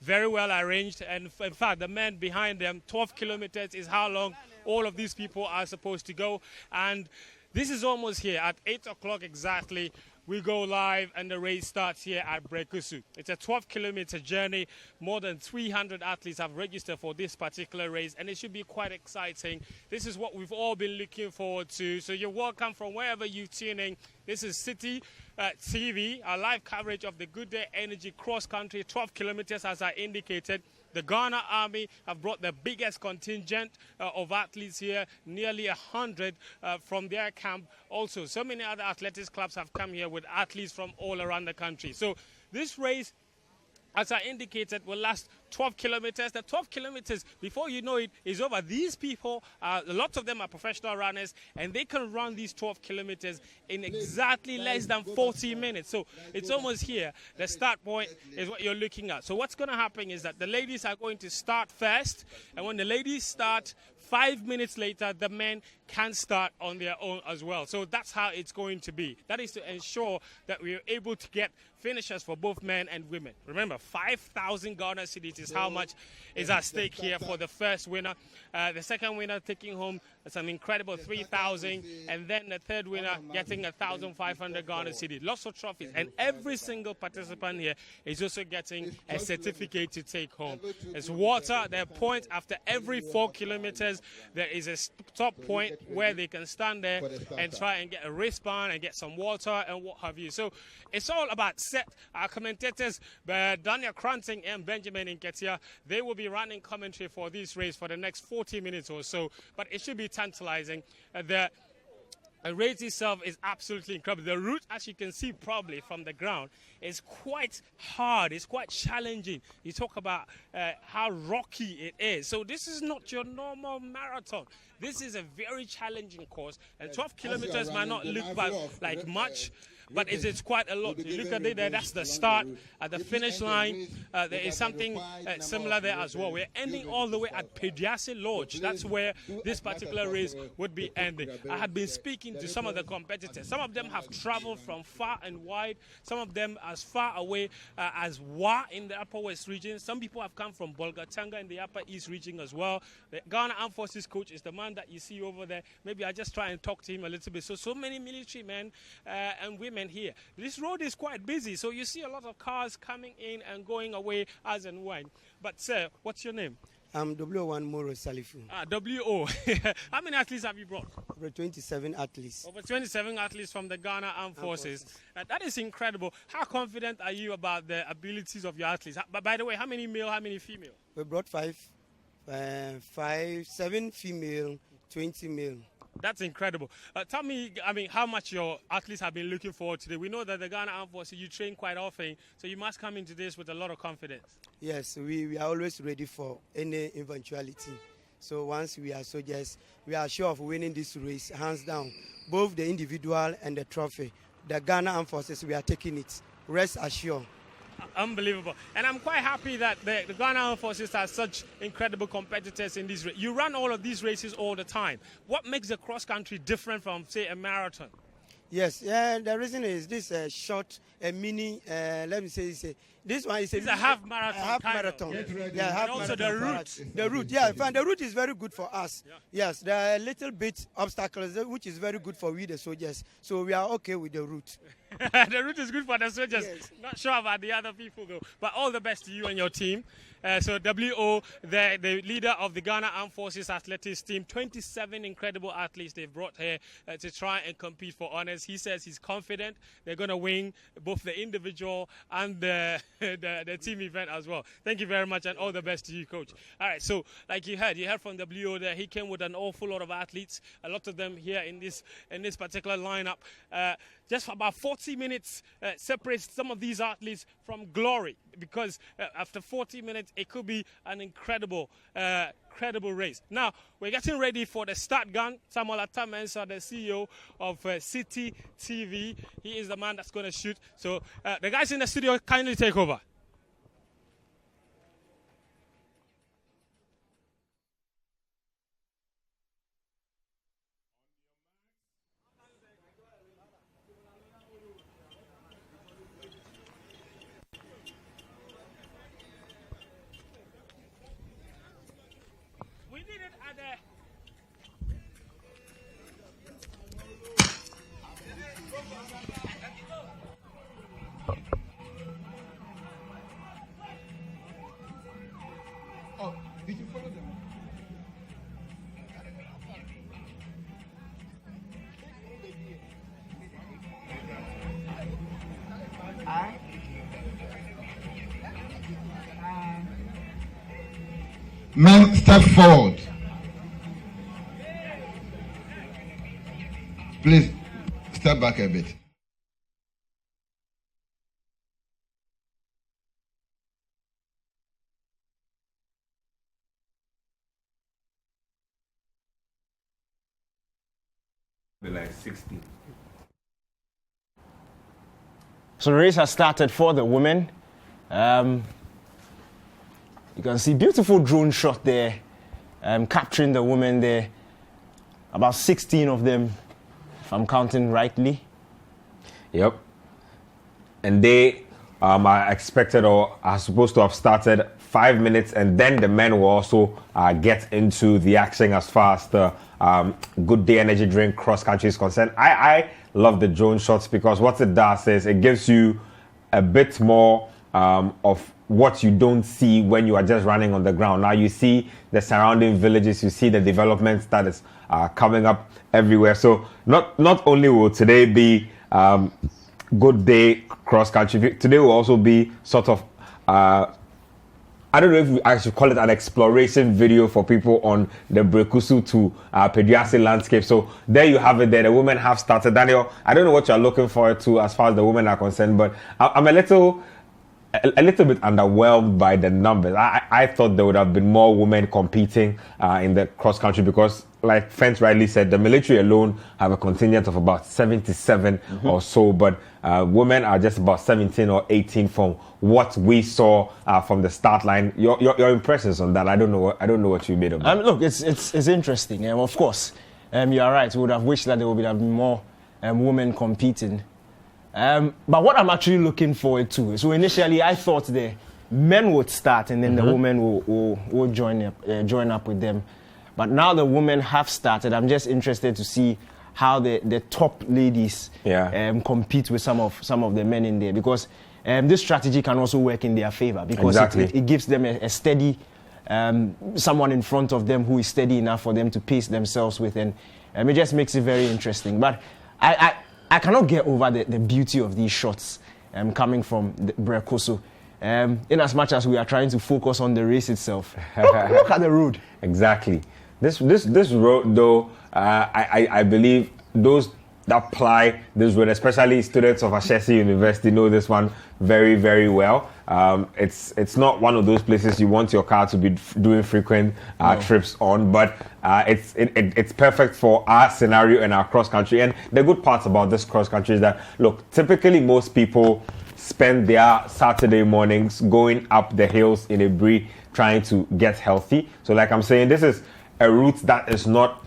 very well arranged. And in fact, the men behind them, 12 kilometers is how long all of these people are supposed to go. And this is almost here. At 8 o'clock exactly, we go live and the race starts here at Brekusu. It's a 12-kilometer journey. More than 300 athletes have registered for this particular race, and it should be quite exciting. This is what we've all been looking forward to. So you're welcome from wherever you tune in. This is Citi TV, our live coverage of the Good Day Energy Cross Country, 12 kilometers as I indicated. The Ghana Army have brought the biggest contingent of athletes here, nearly 100 from their camp. Also, so many other athletics clubs have come here with athletes from all around the country. So this race, as I indicated, will last 12 kilometers. The 12 kilometers, before you know it, is over. These people, a lot of them are professional runners, and they can run these 12 kilometers in exactly less than 40 minutes. So it's almost here. The start point is what you're looking at. So what's going to happen is that the ladies are going to start first, and when the ladies start, 5 minutes later, the men can start on their own as well. So that's how it's going to be. That is to ensure that we are able to get finishers for both men and women. Remember, 5,000 Ghana cedis is how much is at stake here for the first winner. The second winner taking home some incredible 3,000, and then the third winner getting 1,500 Ghana cedis. Lots of trophies, and every single participant here is also getting a certificate to take home. There's water. There are points after every 4 kilometers. There is a top point where they can stand there and try and get a wristband and get some water and what have you. So it's all about set. Our commentators, Daniel Cranting and Benjamin Nketia, they will be running commentary for this race for the next 40 minutes or so. But it should be tantalizing. The race itself is absolutely incredible. The route, as you can see probably from the ground, is quite hard. It's quite challenging. You talk about how rocky it is. So this is not your normal marathon. This is a very challenging course. And 12 kilometers might not look like much, but it's quite a lot. You look at it there, that's the start. At the finish line, there is something similar there as well. We're ending all the way at Pediasi Lodge. That's where this particular race would be ending. I had been speaking to some of the competitors. Some of them have traveled from far and wide. Some of them as far away as Wa in the Upper West region. Some people have come from Bolgatanga in the Upper East region as well. The Ghana Armed Forces coach is the man that you see over there. Maybe I just try and talk to him a little bit. So many military men and women here. This road is quite busy, so you see a lot of cars coming in and going away as and when. But sir, what's your name? I'm W1 Moro Salifu. WO. How many athletes have you brought? Over 27 athletes. Over 27 athletes from the Ghana Armed Forces. That is incredible. How confident are you about the abilities of your athletes? But by the way, how many male, how many female? We brought 7 female, 20 male. That's incredible. Tell me, how much your athletes have been looking forward to today. We know that the Ghana Armed Forces, you train quite often, so you must come into this with a lot of confidence. Yes, we are always ready for any eventuality. So once we are soldiers, we are sure of winning this race, hands down. Both the individual and the trophy. The Ghana Armed Forces, we are taking it. Rest assured. Unbelievable. And I'm quite happy that the Ghana Armed Forces are such incredible competitors in this race. You run all of these races all the time. What makes the cross-country different from, say, a marathon? Yes, the reason is this short, mini, let me say, this one is a half marathon. Half marathon. Yeah, half and also marathon. The route. The route, yeah, the route is very good for us. Yeah. Yes, there are little bit obstacles, which is very good for we the soldiers. So we are okay with the route. The route is good for the soldiers. Yes. Not sure about the other people though. But all the best to you and your team. So WO, the leader of the Ghana Armed Forces athletics team, 27 incredible athletes they've brought here to try and compete for honors. He says he's confident they're going to win both the individual and the team event as well. Thank you very much and all the best to you, Coach. All right, so like you heard from WO that he came with an awful lot of athletes, a lot of them here in this particular lineup. Just for about 40 minutes separates some of these athletes from glory, because after 40 minutes, it could be an incredible race. Now, we're getting ready for the start gun. Samuel Amponsah, the CEO of Citi TV, he is the man that's going to shoot. So the guys in the studio, kindly take over. Men, step forward. Please, step back a bit. Be like 60. So the race has started for the women. You can see beautiful drone shot there, capturing the women there. About 16 of them, if I'm counting rightly. Yep. And they are expected or are supposed to have started 5 minutes, and then the men will also get into the action as far as the Good Day Energy Drink cross country is concerned. I love the drone shots because what it does is it gives you a bit more of what you don't see when you are just running on the ground. Now you see the surrounding villages, you see the developments that is coming up everywhere. So not only will today be Good Day cross country, today will also be sort of I don't know if I should call it an exploration video for people on the Brekusu to Pediasi landscape. So there you have it there. The women have started. Daniel, I don't know what you're looking forward to as far as the women are concerned, but I'm a little bit underwhelmed by the numbers. I thought there would have been more women competing in the cross country because, like Fence rightly said, the military alone have a contingent of about 77 or so, but women are just about 17 or 18 from what we saw from the start line. Your impressions on that? I don't know what you made of that. Look, it's interesting. Of course, you are right. We would have wished that there would have been more women competing. But what I'm actually looking forward to, so initially I thought the men would start and then the women will join up with them. But now the women have started. I'm just interested to see how the top ladies compete with some of the men in there, because this strategy can also work in their favor because it gives them a steady someone in front of them who is steady enough for them to pace themselves with, and it just makes it very interesting. But I cannot get over the beauty of these shots coming from the Brekoso. In as much as we are trying to focus on the race itself. Look at the road. Exactly. This road, though, I believe those that ply this road, especially students of Ashesi University, know this one very, very well. It's not one of those places you want your car to be doing frequent trips on, but it's perfect for our scenario and our cross country. And the good part about this cross country is that, look, typically most people spend their Saturday mornings going up the hills in a Brie trying to get healthy. So like I'm saying, this is a route that is not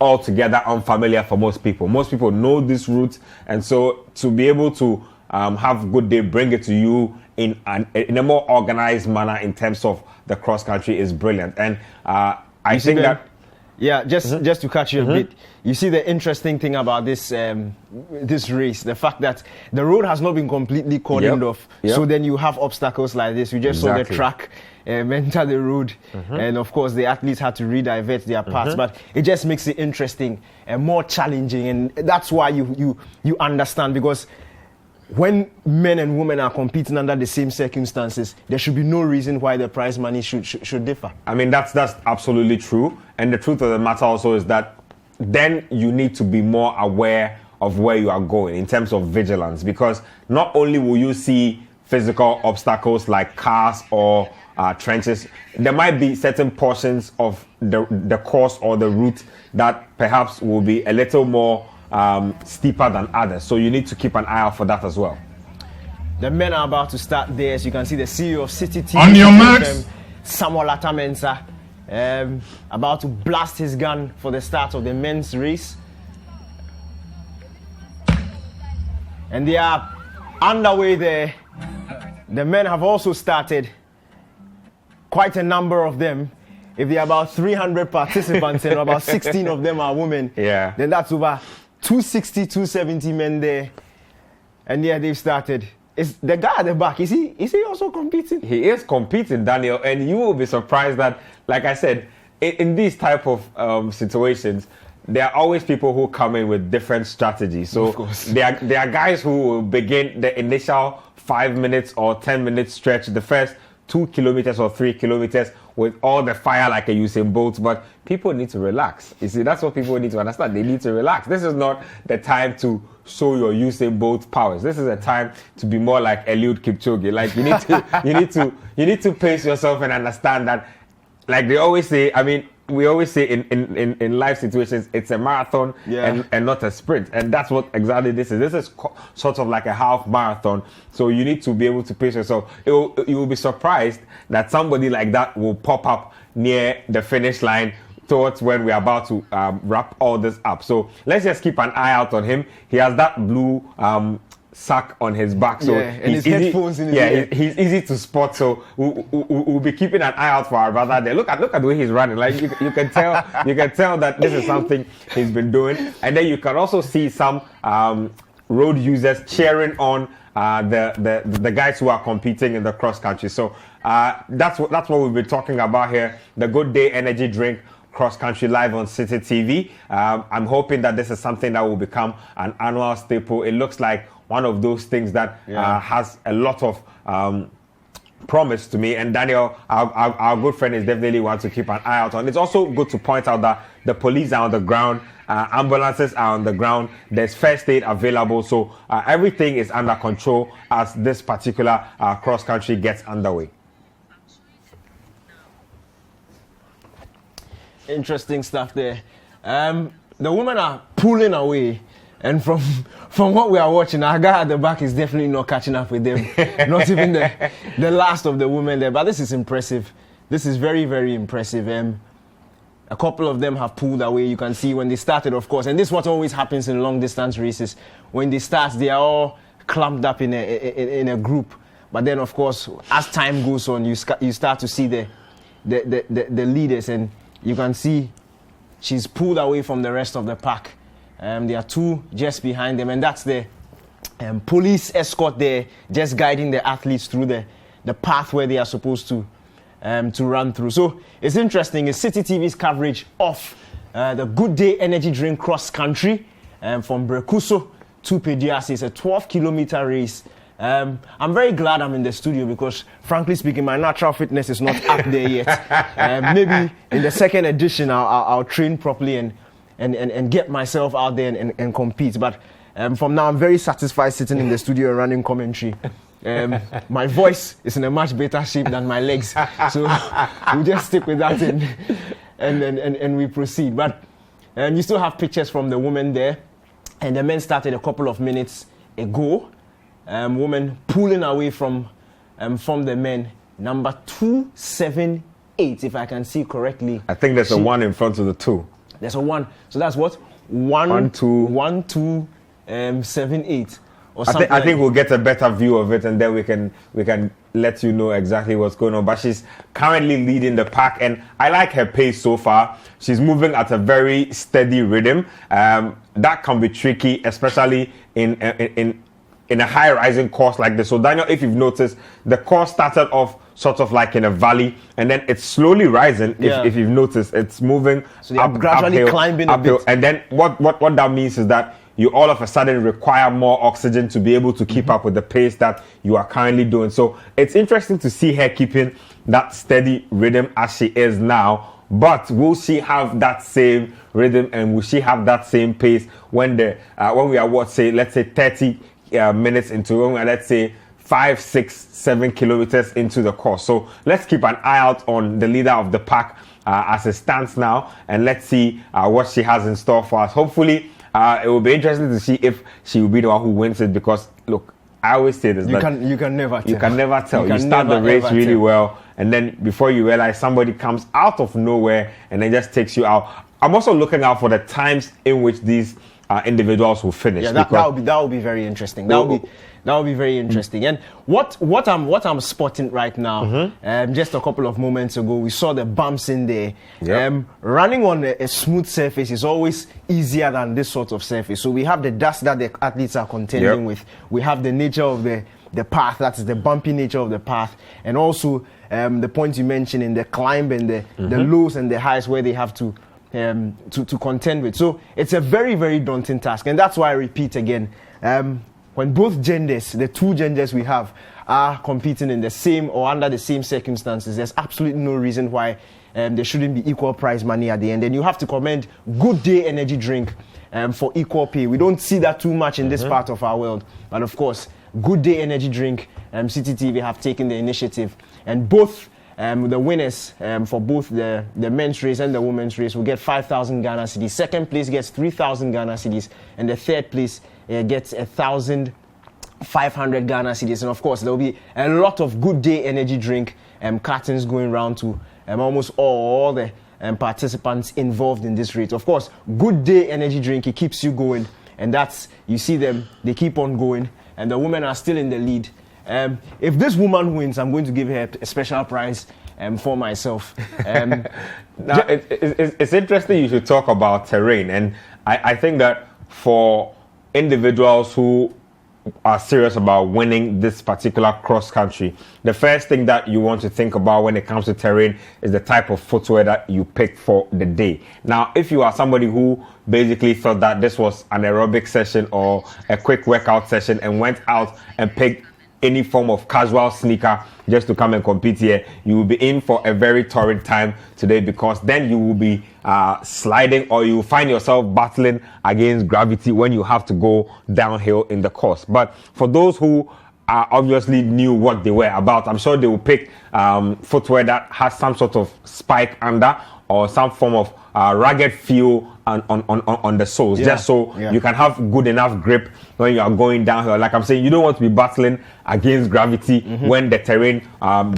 altogether unfamiliar for most people. Most people know this route, and so to be able to have Good Day bring it to you in a more organized manner in terms of the cross country is brilliant. And I think that just to catch you a bit, you see the interesting thing about this race, the fact that the road has not been completely cordoned off. So then you have obstacles like this. You just saw the track enter the road, and of course the athletes had to redivert their paths, but it just makes it interesting and more challenging, and that's why you understand, because when men and women are competing under the same circumstances, there should be no reason why the prize money should differ. I mean, that's absolutely true, and the truth of the matter also is that then you need to be more aware of where you are going in terms of vigilance, because not only will you see physical obstacles like cars or trenches, there might be certain portions of the course or the route that perhaps will be a little more steeper than others. So you need to keep an eye out for that as well. The men are about to start there. As you can see, the CEO of Citi, on your marks, Samuel Atamensa, about to blast his gun for the start of the men's race. And they are underway there. The men have also started. Quite a number of them. If there are about 300 participants and about 16 of them are women, then that's over 260, 270 men there. And they've started. is the guy at the back, is he also competing? He is competing, Daniel, and you will be surprised that, like I said, in these type of situations, there are always people who come in with different strategies. So there are guys who will begin the initial 5 minutes or 10 minutes stretch, the first 2 kilometers or 3 kilometers with all the fire like a Usain Bolt, but people need to relax. You see, that's what people need to understand. They need to relax. This is not the time to show your Usain Bolt powers. This is a time to be more like Eliud Kipchoge. Like you need to pace yourself and understand that, like they always say, I mean, we always say in life situations, it's a marathon and not a sprint. And that's what exactly this is. This is sort of like a half marathon. So you need to be able to pace yourself. You will be surprised that somebody like that will pop up near the finish line towards when we're about to wrap all this up. So let's just keep an eye out on him. He has that blue sack on his back, so and his headphones in his ear. He's easy to spot. So we'll be keeping an eye out for our brother there. Look at the way he's running. Like you can tell that this is something he's been doing. And then you can also see some road users cheering on the guys who are competing in the cross country. So that's what we'll be talking about here. The Good Day Energy Drink cross country live on Citi TV. I'm hoping that this is something that will become an annual staple. It looks like one of those things that has a lot of promise to me. And Daniel, our good friend, is definitely one to keep an eye out on. It's also good to point out that the police are on the ground, ambulances are on the ground, there's first aid available, so everything is under control as this particular cross country gets underway. Interesting stuff there. The women are pulling away, and from what we are watching, our guy at the back is definitely not catching up with them. Not even the last of the women there. But this is impressive. This is very, very impressive. A couple of them have pulled away. You can see when they started, of course, and this is what always happens in long distance races. When they start, they are all clumped up in a group. But then, of course, as time goes on, you start to see the leaders, and you can see she's pulled away from the rest of the pack. There are two just behind them, and that's the police escort there, just guiding the athletes through the path where they are supposed to run through. So it's interesting. It's Citi TV's coverage of the Good Day Energy Drink cross country from Brekuso to Pediasi. It's a 12-kilometer race. I'm very glad I'm in the studio because, frankly speaking, my natural fitness is not up there yet. Maybe in the second edition, I'll train properly and get myself out there and compete. But from now, I'm very satisfied sitting in the studio and running commentary. My voice is in a much better shape than my legs, so we'll just stick with that and we proceed. But you still have pictures from the women there, and the men started a couple of minutes ago. Woman pulling away from the men. Number 278, if I can see correctly. I think there's a 1 in front of the 2. There's a 1. So that's what? 1, 2, 7, 8. Or something I think we'll get a better view of it, and then we can let you know exactly what's going on. But she's currently leading the pack, and I like her pace so far. She's moving at a very steady rhythm. That can be tricky, especially in a high rising course like this. So Daniel, if you've noticed, the course started off sort of like in a valley, and then it's slowly rising. If you've noticed, it's moving so up, gradually uphill, climbing uphill. A bit. And then what that means is that you all of a sudden require more oxygen to be able to keep up with the pace that you are currently doing. So it's interesting to see her keeping that steady rhythm as she is now. But will she have that same rhythm, and will she have that same pace when we are let's say 30 minutes into, let's say 5, 6, 7 kilometers into the course? So let's keep an eye out on the leader of the pack as it stands now, and let's see what she has in store for us. Hopefully it will be interesting to see if she will be the one who wins it, because look, I always say this, you can never tell. You can never tell. You start the race really well, and then before you realize, somebody comes out of nowhere and then just takes you out. I'm also looking out for the times in which these individuals will finish. Yeah, that will be very interesting. That will be very interesting. And what I'm spotting right now, just a couple of moments ago, we saw the bumps in there. Yep. Running on a smooth surface is always easier than this sort of surface. So we have the dust that the athletes are contending with. We have the nature of the path, that is the bumpy nature of the path, and also the point you mentioned in the climb and the lows and the highs where they have to contend with. So it's a very, very daunting task, and that's why I repeat again, when both genders, the two genders we have, are competing in the same or under the same circumstances, there's absolutely no reason why there shouldn't be equal prize money at the end. And you have to commend Good Day Energy Drink for equal pay. We don't see that too much in this part of our world, but of course, Good Day Energy Drink, Citi TV have taken the initiative, and both the winners for both the men's race and the women's race will get 5,000 Ghana cedis. Second place gets 3,000 Ghana cedis, and the third place gets 1,500 Ghana cedis. And of course, there will be a lot of Good Day Energy Drink cartons going around to almost all the participants involved in this race. Of course, Good Day Energy Drink, it keeps you going, and that's, you see them, they keep on going, and the women are still in the lead. If this woman wins, I'm going to give her a special prize for myself. Now, it's interesting you should talk about terrain, and I think that for individuals who are serious about winning this particular cross country, the first thing that you want to think about when it comes to terrain is the type of footwear that you pick for the day. Now, if you are somebody who basically thought that this was an aerobic session or a quick workout session and went out and picked any form of casual sneaker just to come and compete here, you will be in for a very torrid time today, because then you will be sliding, or you will find yourself battling against gravity when you have to go downhill in the course. But for those who obviously knew what they were about, I'm sure they will pick footwear that has some sort of spike under or some form of rugged feel on the soles, just so you can have good enough grip when you are going downhill. Like I'm saying, you don't want to be battling against gravity when the terrain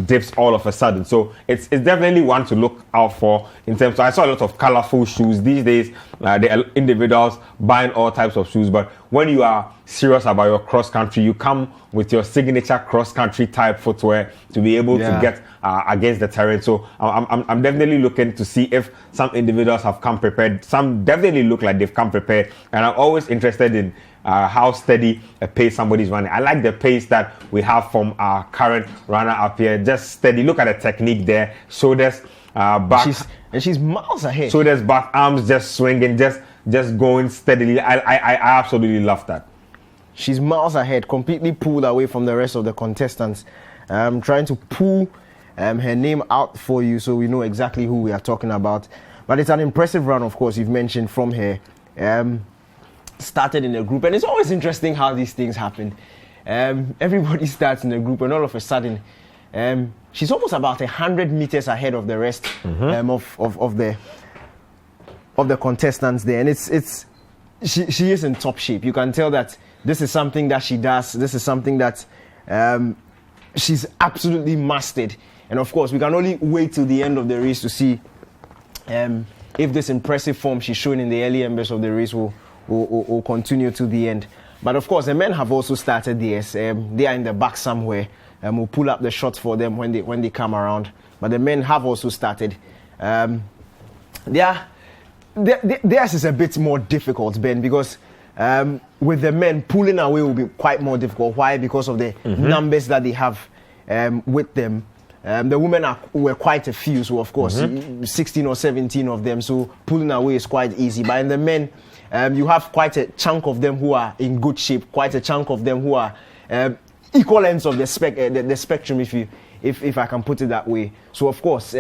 dips all of a sudden. So it's definitely one to look out for in terms of, I saw a lot of colorful shoes these days. There are individuals buying all types of shoes, but when you are serious about your cross country, you come with your signature cross country type footwear to be able to get against the terrain. So I'm definitely looking to see if some individuals have come prepared. Some definitely look like they've come prepared, and I'm always interested in how steady a pace somebody's running. I like the pace that we have from our current runner up here. Just steady. Look at the technique there. Shoulders back. She's miles ahead. Shoulders back, arms just swinging, just going steadily. I absolutely love that. She's miles ahead, completely pulled away from the rest of the contestants. Trying to pull her name out for you so we know exactly who we are talking about. But it's an impressive run, of course, you've mentioned from her. Started in a group, and it's always interesting how these things happen. Everybody starts in a group, and all of a sudden, she's almost about 100 meters ahead of the rest of the contestants there, and she is in top shape. You can tell that this is something that she does. This is something that she's absolutely mastered. And of course, we can only wait till the end of the race to see if this impressive form she's showing in the early embers of the race will continue to the end. But of course, the men have also started theirs. They are in the back somewhere. We'll pull up the shots for them when they come around. But the men have also started. Theirs is a bit more difficult, Ben, because with the men, pulling away will be quite more difficult. Why? Because of the numbers that they have with them. The women were quite a few, so of course 16 or 17 of them, so pulling away is quite easy. But in the men, you have quite a chunk of them who are in good shape, quite a chunk of them who are equal ends of the spectrum, if I can put it that way. So of course,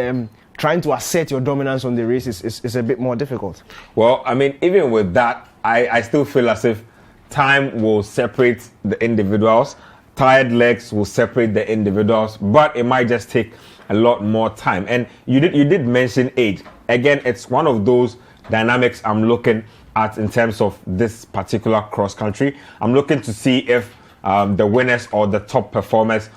trying to assert your dominance on the race is a bit more difficult. Well, I mean, even with that, I still feel as if time will separate the individuals. Tired legs will separate the individuals, but it might just take a lot more time. And you did mention age. Again, it's one of those dynamics I'm looking at in terms of this particular cross country. I'm looking to see if the winners or the top performers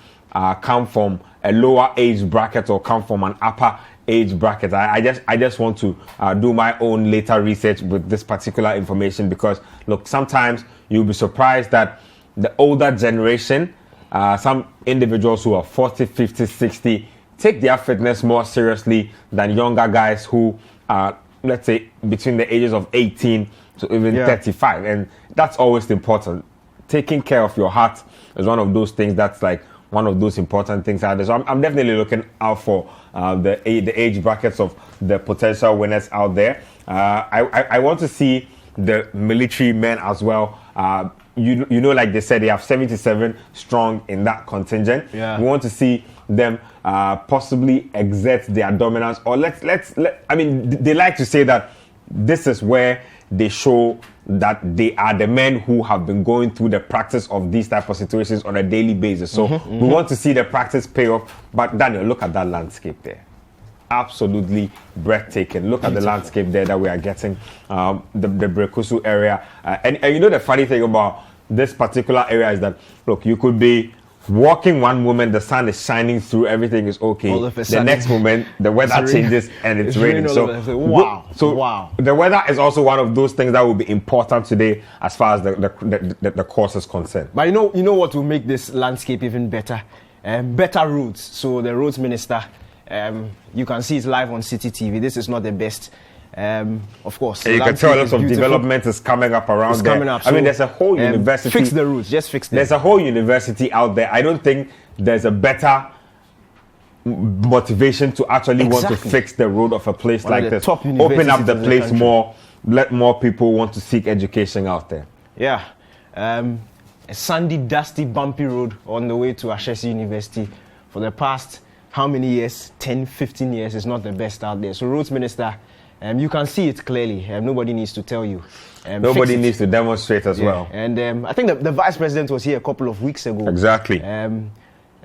come from a lower age bracket or come from an upper age bracket. I just want to do my own later research with this particular information, because look, sometimes you'll be surprised that the older generation, some individuals who are 40, 50, 60, take their fitness more seriously than younger guys who are, let's say, between the ages of 18 to even 35. And that's always important. taking care of your heart is one of those things that's like one of those important things out there. So I'm definitely looking out for the age brackets of the potential winners out there. I want to see the military men as well. You know, like they said, they have 77 strong in that contingent. Yeah. We want to see them possibly exert their dominance, or I mean, they like to say that this is where they show that they are the men who have been going through the practice of these type of situations on a daily basis. So we want to see the practice pay off. But Daniel, look at that landscape there. Absolutely breathtaking. Look at the landscape there that we are getting, the Brekusu area. And you know the funny thing about this particular area is that, look, you could be walking one moment, the sun is shining through, everything is okay. The next moment, the weather changes and it's raining. So wow. The weather is also one of those things that will be important today as far as the course is concerned. But you know what will make this landscape even better? Better roads. So the roads minister, you can see it live on Citi TV. This is not the best. Of course, you can tell a lot of development is coming up around it's there. Coming up. I mean, there's a whole university. Fix the routes, just fix them. There's a whole university out there. I don't think there's a better motivation to actually want to fix the road of a place like this. Open up the place more, let more people want to seek education out there. Yeah. A sandy, dusty, bumpy road on the way to Ashesi University for the past how many years? 10, 15 years is not the best out there. So roads minister, you can see it clearly. Nobody needs to tell you. Nobody needs to demonstrate as well. And I think the vice president was here a couple of weeks ago. Exactly. I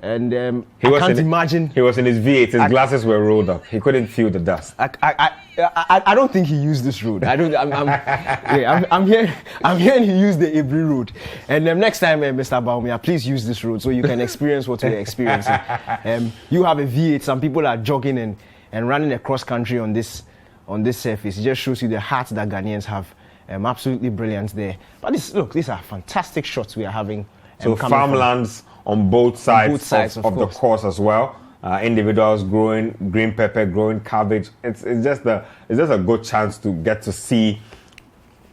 can't imagine. He was in his V8. His glasses were rolled up. He couldn't feel the dust. I don't think he used this road. I'm hearing he used the Abri road. And next time, Mr. Baumia, please use this road so you can experience what we're experiencing. You have a V8. Some people are jogging and running across country on this surface. It just shows you the heart that Ghanaians have. Absolutely brilliant there. But these are fantastic shots we are having. So farmlands on both sides of the course as well. Individuals growing green pepper, growing cabbage. It's just a good chance to get to see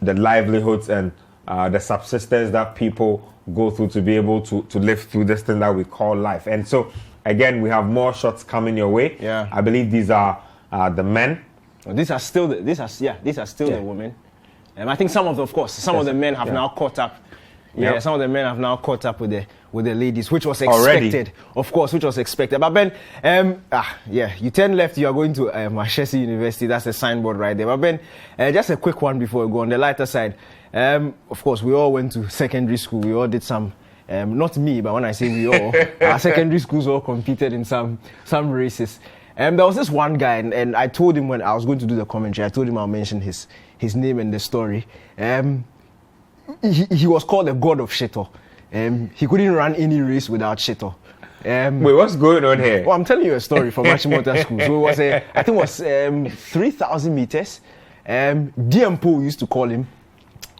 the livelihoods and the subsistence that people go through to be able to live through this thing that we call life. And so again, we have more shots coming your way. Yeah. I believe these are the men. These are still the women. I think some of the men have now caught up. Yeah, some of the men have now caught up with the ladies, which was expected. Already. Of course, which was expected. But Ben, you turn left, you are going to Ashesi University. That's the signboard right there. But Ben, just a quick one before we go on the lighter side. Of course, we all went to secondary school. We all did some. Not me, but when I say we all, our secondary schools all competed in some races. There was this one guy, and I told him when I was going to do the commentary, I told him I'll mention his name and the story. He was called the god of Shito. He couldn't run any race without Shito. Wait, what's going on here? Well, I'm telling you a story from Achimota School. So I think it was 3,000 meters. Diempo used to call him.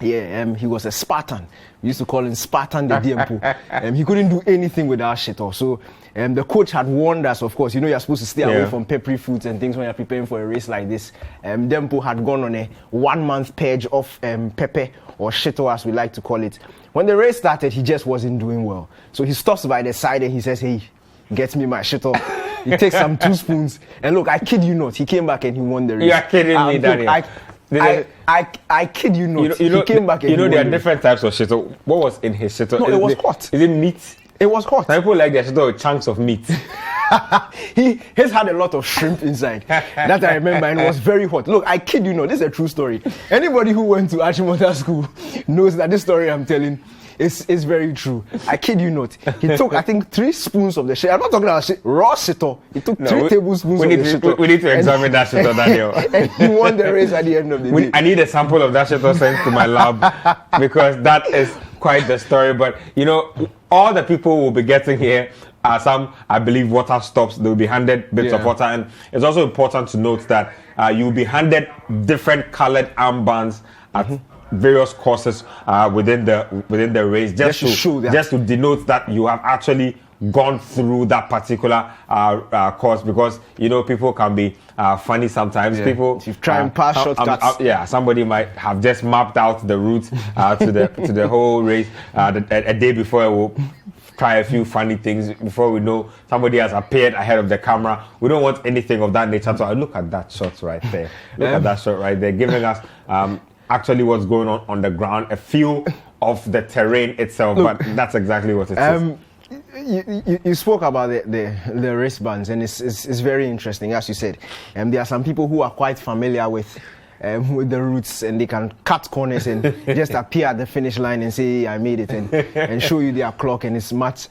Yeah, he was a Spartan. We used to call him Spartan the Diempo. He couldn't do anything without Shito. So the coach had warned us, of course, you're supposed to stay away from peppery foods and things when you're preparing for a race like this. Diempo had gone on a 1-month purge of pepper, or Shito as we like to call it. When the race started, he just wasn't doing well. So he stops by the side and he says, hey, get me my Shito. He takes some 2 spoons. And look, I kid you not, he came back and he won the race. You're kidding me, Daniel. I kid you not. He came back and there are different types of Shito. What was in his Shito? No, it was hot. Is it meat? It was hot. Some people like their Shito with chunks of meat. His had a lot of shrimp inside. That I remember, and it was very hot. Look, I kid you not, this is a true story. Anybody who went to Achimota School knows that this story I'm telling is very true. I kid you not. He took, I think, 3 spoons of the shit. I'm not talking about raw Shito. He took 3 tablespoons of the Shito. We need to examine that Shito, Daniel. And he won the race at the end of the day. I need a sample of that Shito sent to my lab because that is quite the story. But, all the people will be getting here are some, I believe, water stops. They will be handed bits of water. And it's also important to note that you'll be handed different colored armbands at various courses within the race, just to denote that you have actually gone through that particular course, because people can be funny sometimes. Yeah. People If you try and pass shortcuts. Somebody might have just mapped out the route to the whole race a day before. It will try a few funny things. Before we know, somebody has appeared ahead of the camera. We don't want anything of that nature. So look at that shot right there. Look at that shot right there, giving us actually what's going on the ground, a feel of the terrain itself. Look, but that's exactly what it is. You spoke about the wristbands, and it's very interesting, as you said. There are some people who are quite familiar with the routes, and they can cut corners and just appear at the finish line and say, I made it, and show you their clock, and it's much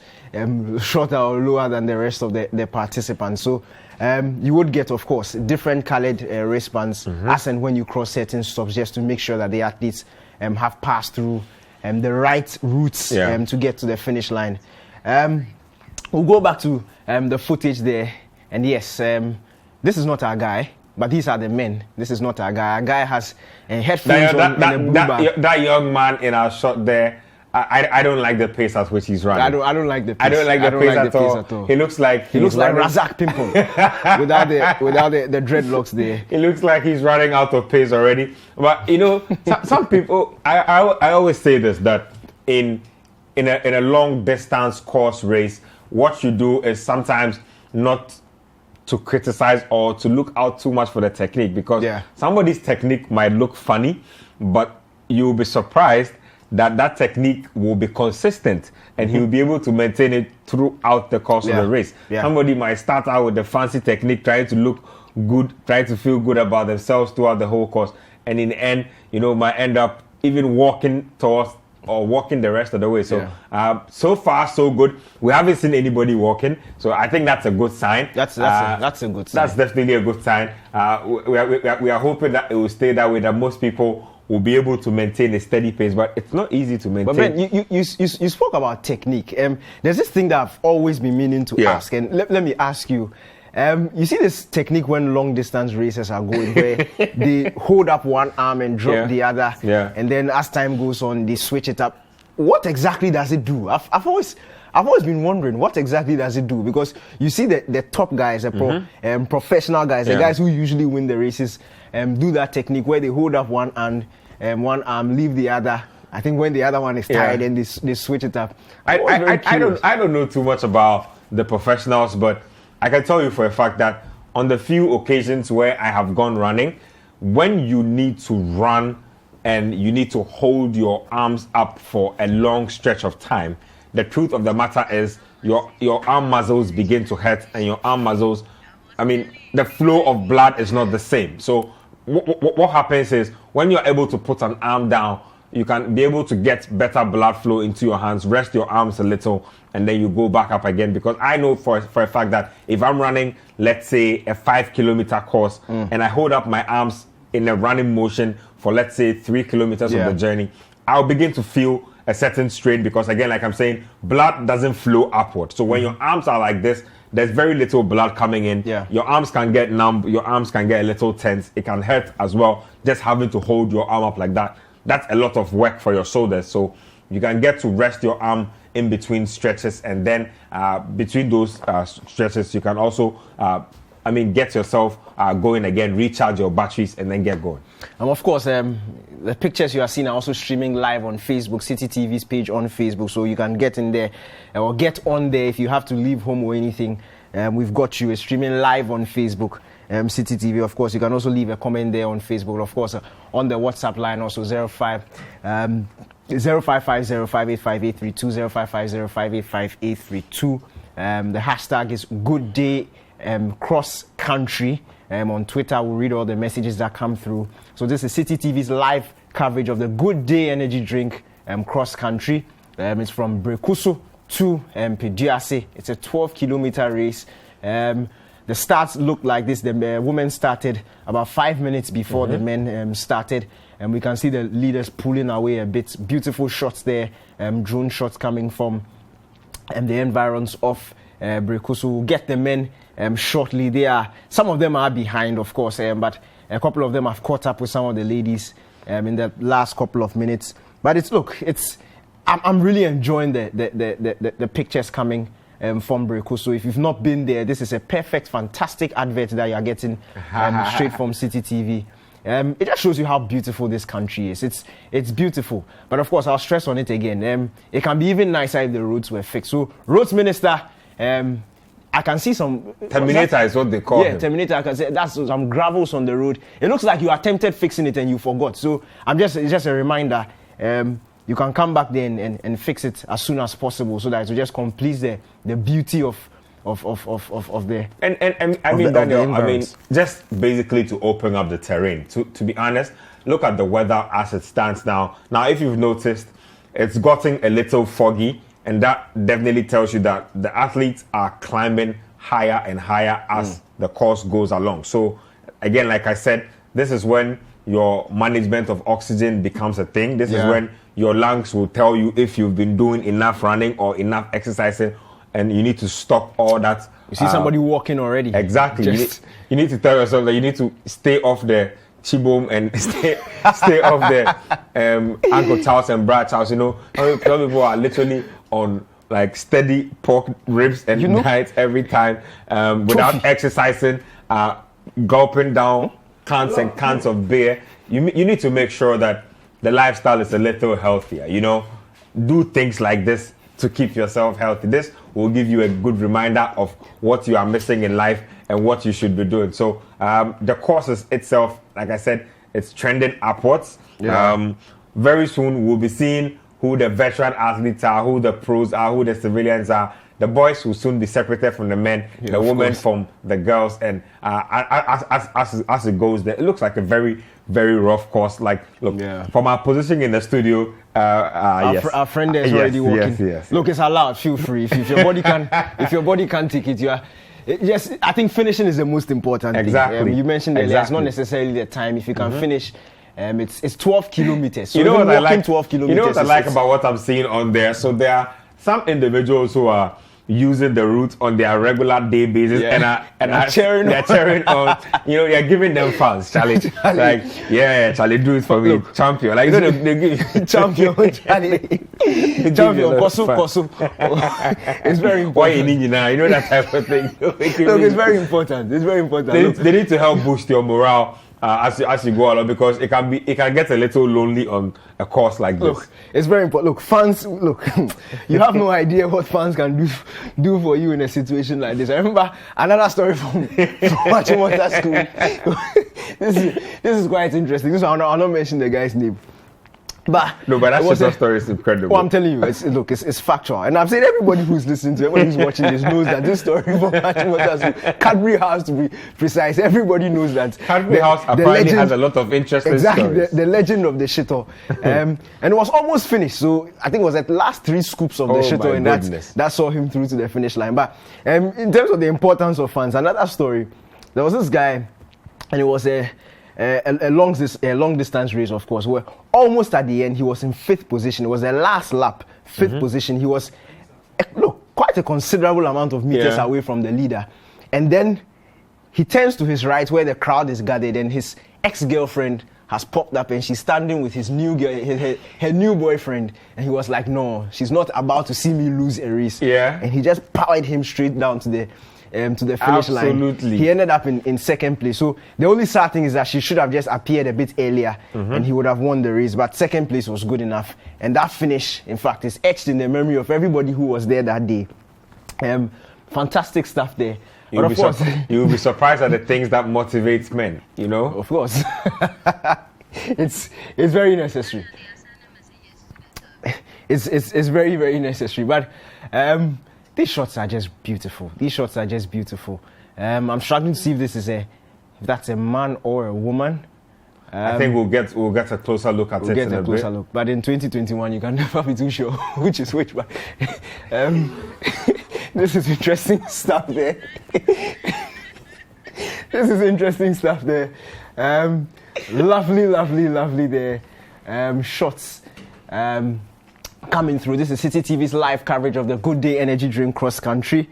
shorter or lower than the rest of the participants. So you would get, of course, different colored wristbands as and when you cross certain stops, just to make sure that the athletes have passed through the right routes to get to the finish line. We'll go back to the footage there, and yes, this is not our guy, but these are the men. This is not our guy. Our guy has headphones on and a blue bag. That young man in our shot there, I don't like the pace at which he's running. I don't like the pace. I don't like the pace at all. He looks like Razak Pimple without the dreadlocks there. It looks like he's running out of pace already. But some people, I always say this, that in a long distance course race, what you do is sometimes not to criticize or to look out too much for the technique, because somebody's technique might look funny, but you'll be surprised that technique will be consistent, and he'll be able to maintain it throughout the course of the race. Somebody might start out with the fancy technique, trying to look good, trying to feel good about themselves throughout the whole course, and in the end, might end up even walking towards or walking the rest of the way. So so far so good. We haven't seen anybody walking, so I think that's a good sign. That's a good sign. That's definitely a good sign. We are hoping that it will stay that way, that most people will be able to maintain a steady pace, but it's not easy to maintain. But man, you spoke about technique. There's this thing that I've always been meaning to ask, and let me ask you. You see this technique when long distance races are going, where they hold up one arm and drop the other, and then as time goes on, they switch it up. What exactly does it do? I've always been wondering, what exactly does it do? Because you see the top guys, the professional guys, the guys who usually win the races, do that technique where they hold up one arm, leave the other. I think when the other one is tired, and they switch it up. I don't know too much about the professionals, but I can tell you for a fact that on the few occasions where I have gone running, when you need to run and you need to hold your arms up for a long stretch of time, the truth of the matter is your arm muscles begin to hurt, and your arm muscles, the flow of blood is not the same. So what happens is, when you're able to put an arm down, you can be able to get better blood flow into your hands, rest your arms a little, and then you go back up again. Because I know for a fact that if I'm running, let's say, a 5-kilometer course, and I hold up my arms in a running motion for, let's say, 3 kilometers of the journey, I'll begin to feel a certain strain, because, again, like I'm saying, blood doesn't flow upward. So when your arms are like this, there's very little blood coming in. Your arms can get numb, your arms can get a little tense. It can hurt as well, just having to hold your arm up like that. That's a lot of work for your shoulders. So you can get to rest your arm in between stretches, and then between those stretches, you can also, get yourself going again, recharge your batteries, and then get going. And of course, the pictures you are seeing are also streaming live on Facebook, Citi TV's page on Facebook, so you can get in there or get on there if you have to leave home or anything. We've got you. It's streaming live on Facebook. Citi TV, of course. You can also leave a comment there on Facebook, of course, on the WhatsApp line, also 0550585832, 0550585832. The hashtag is Good Day Cross Country. On Twitter, we'll read all the messages that come through. So this is Citi TV's live coverage of the Good Day energy drink cross country. It's from Brekuso to Pediase. It's a 12-kilometer race. The starts look like this. The women started about 5 minutes before the men started. And we can see the leaders pulling away a bit. Beautiful shots there. Drone shots coming from the environs of Brekuso. We'll get the men shortly. Some of them are behind, of course, but a couple of them have caught up with some of the ladies in the last couple of minutes. But I'm really enjoying the pictures coming from Breko. So if you've not been there, this is a perfect, fantastic advert that you're getting straight from Citi TV. It just shows you how beautiful this country is. It's beautiful. But of course, I'll stress on it again. It can be even nicer if the roads were fixed. So, Roads Minister, I can see some... Terminator is what they call him. Terminator. I can say that's some gravels on the road. It looks like you attempted fixing it and you forgot. So, it's just a reminder. You can come back there and fix it as soon as possible so that it will just complete the beauty of the... And I mean, Daniel, just basically to open up the terrain. To be honest, look at the weather as it stands now. Now, if you've noticed, it's gotten a little foggy. And that definitely tells you that the athletes are climbing higher and higher as the course goes along. So, again, like I said, this is when your management of oxygen becomes a thing. This is when your lungs will tell you if you've been doing enough running or enough exercising, and you need to stop all that. You see somebody walking already. Exactly. You need to tell yourself that you need to stay off the chibom and stay off the ankle chows and bra chows. You know, some people are literally on like steady pork ribs and diets every time without exercising, gulping down cans and cans of beer. You need to make sure that the lifestyle is a little healthier. You know, do things like this to keep yourself healthy. This will give you a good reminder of what you are missing in life and what you should be doing. So the courses itself, like I said, it's trending upwards. Very soon we'll be seeing who the veteran athletes are, who the pros are, who the civilians are. The boys will soon be separated from the men, the women from the girls, and as it goes there, it looks like a very, very rough course. Like, look, from our position in the studio, our friend there is already walking. Yes. Look, it's allowed. Feel free. If your body can take it, you are. Yes, I think finishing is the most important thing. You mentioned earlier, it's not necessarily the time. If you can finish. It's 12 kilometers. So you know what I like? 12 kilometers. You know what I like about what I'm seeing on there? So there are some individuals who are using the route on their regular day basis and are cheering on. You know, they're giving them fans, Charlie. Like, Charlie, do it for me, champion. Like, you know, they give champion, Charlie, champion, Kosu. It's very important. Why you need you now? You know that type of thing. Look, it's very important. It's very important. They need to help boost your morale. As you go along, because it can get a little lonely on a course like this. Look, it's very important. Look, fans. Look, you have no idea what fans can do for you in a situation like this. I remember another story from Amponsah school. This is quite interesting. I'll not mention the guy's name. But that story is incredible. I'm telling you, it's factual. And I'm saying everybody who's listening to it, everybody who's watching this knows that this story from Cadbury House, to be precise, everybody knows that. Cadbury House apparently has a lot of interesting stories. The legend of the shito. And it was almost finished. So I think it was at last 3 scoops of the shito, and that saw him through to the finish line. But in terms of the importance of fans, another story, there was this guy, and it was a long distance race, of course, where almost at the end he was in 5th position. It was the last lap, 5th position. He was quite a considerable amount of meters away from the leader, and then he turns to his right where the crowd is gathered, and his ex-girlfriend has popped up, and she's standing with his new girl, her new boyfriend, and he was like, no, she's not about to see me lose a race. And he just powered him straight down to the finish line. He ended up in 2nd place. So the only sad thing is that she should have just appeared a bit earlier, and he would have won the race. But 2nd place was good enough, and that finish, in fact, is etched in the memory of everybody who was there that day. Fantastic stuff there. You'll be surprised at the things that motivates men. You know, of course. It's very necessary. It's very, very necessary. But these shots are just beautiful. I'm struggling to see if that's a man or a woman. I think we'll get a closer look at it. But in 2021, you can never be too sure which is which. But this is interesting stuff there. Lovely there. Shots coming through. This is Citi TV's live coverage of the Good Day Energy Drink Cross Country.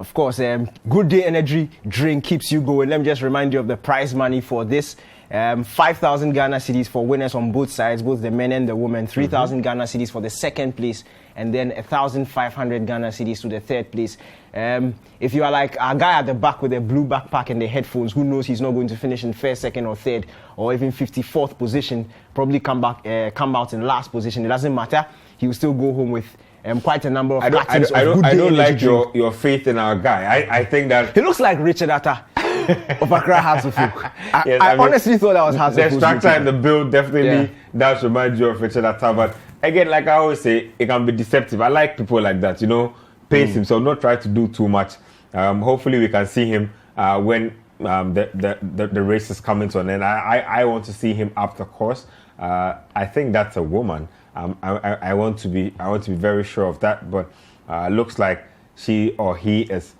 Of course, Good Day Energy drink keeps you going. Let me just remind you of the prize money for this. 5,000 Ghana cedis for winners on both sides, both the men and the women. 3,000 Ghana cedis for the second place, and then 1,500 Ghana cedis to the third place. If you are like a guy at the back with a blue backpack and the headphones, who knows he's not going to finish in first, second, or third, or even 54th position, probably come out in last position. It doesn't matter. He will still go home with quite a number of cartons of Good Day I don't like drink. your faith in our guy. I think that He looks like Richard Atta of Accra Hearts of Folk. I honestly thought that was Hearts of the Folk. structure and the build definitely does remind you of Richard Atta. But again, like I always say, it can be deceptive. I like people like that, pace himself, not try to do too much. Hopefully we can see him when the race is coming to an end. I want to see him up the course. I think that's a woman. I want to be very sure of that, but looks like she or he is